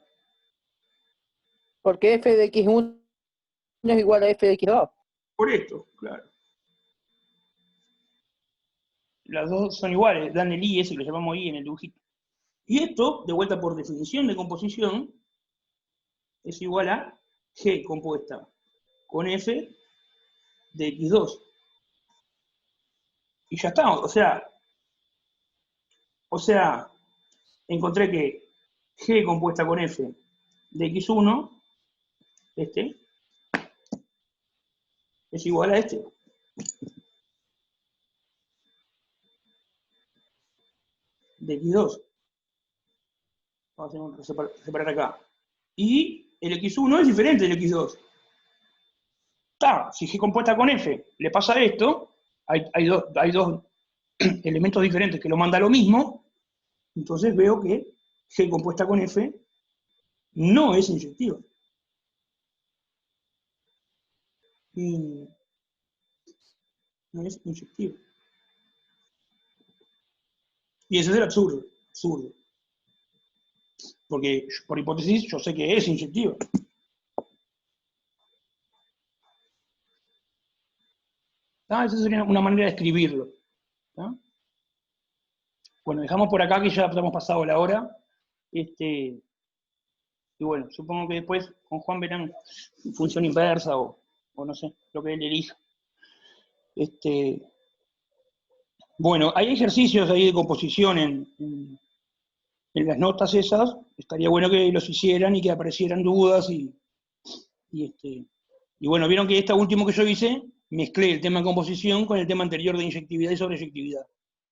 Porque f de x1 es igual a f de x2. Por esto, claro. Las dos son iguales, dan el I ese que lo llamamos I en el dibujito. Y esto, de vuelta por definición de composición, es igual a G compuesta con F de X2. Y ya está, o sea, encontré que G compuesta con F de X1, este, es igual a este. De X2. Vamos a separar acá. Y el X1 es diferente del X2. Si G compuesta con F le pasa esto, hay dos elementos diferentes que lo manda lo mismo, entonces veo que G compuesta con F no es inyectiva. Y no es inyectiva. Y ese es el absurdo. Porque por hipótesis yo sé que es inyectiva. Esa sería una manera de escribirlo. ¿Tá? Bueno, dejamos por acá que ya hemos pasado la hora. Y bueno, supongo que después con Juan verán función inversa o no sé, lo que él elija. Bueno, hay ejercicios ahí de composición en las notas esas. Estaría bueno que los hicieran y que aparecieran dudas y bueno, vieron que esta último que yo hice, mezclé el tema de composición con el tema anterior de inyectividad y sobreyectividad.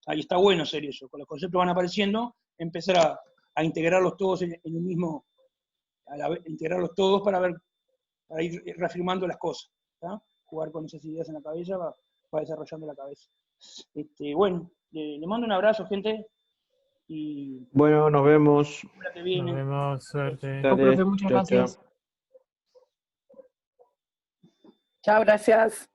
Ahí está bueno hacer eso, con los conceptos van apareciendo, empezar a integrarlos todos en un mismo, integrarlos todos para ir reafirmando las cosas. ¿Tá? Jugar con esas ideas en la cabeza va desarrollando la cabeza. Bueno, le mando un abrazo, gente, y Bueno, nos vemos. la que Nos viene. vemos, suerte. No, profe, muchas Chao, chao. gracias. Chao, gracias.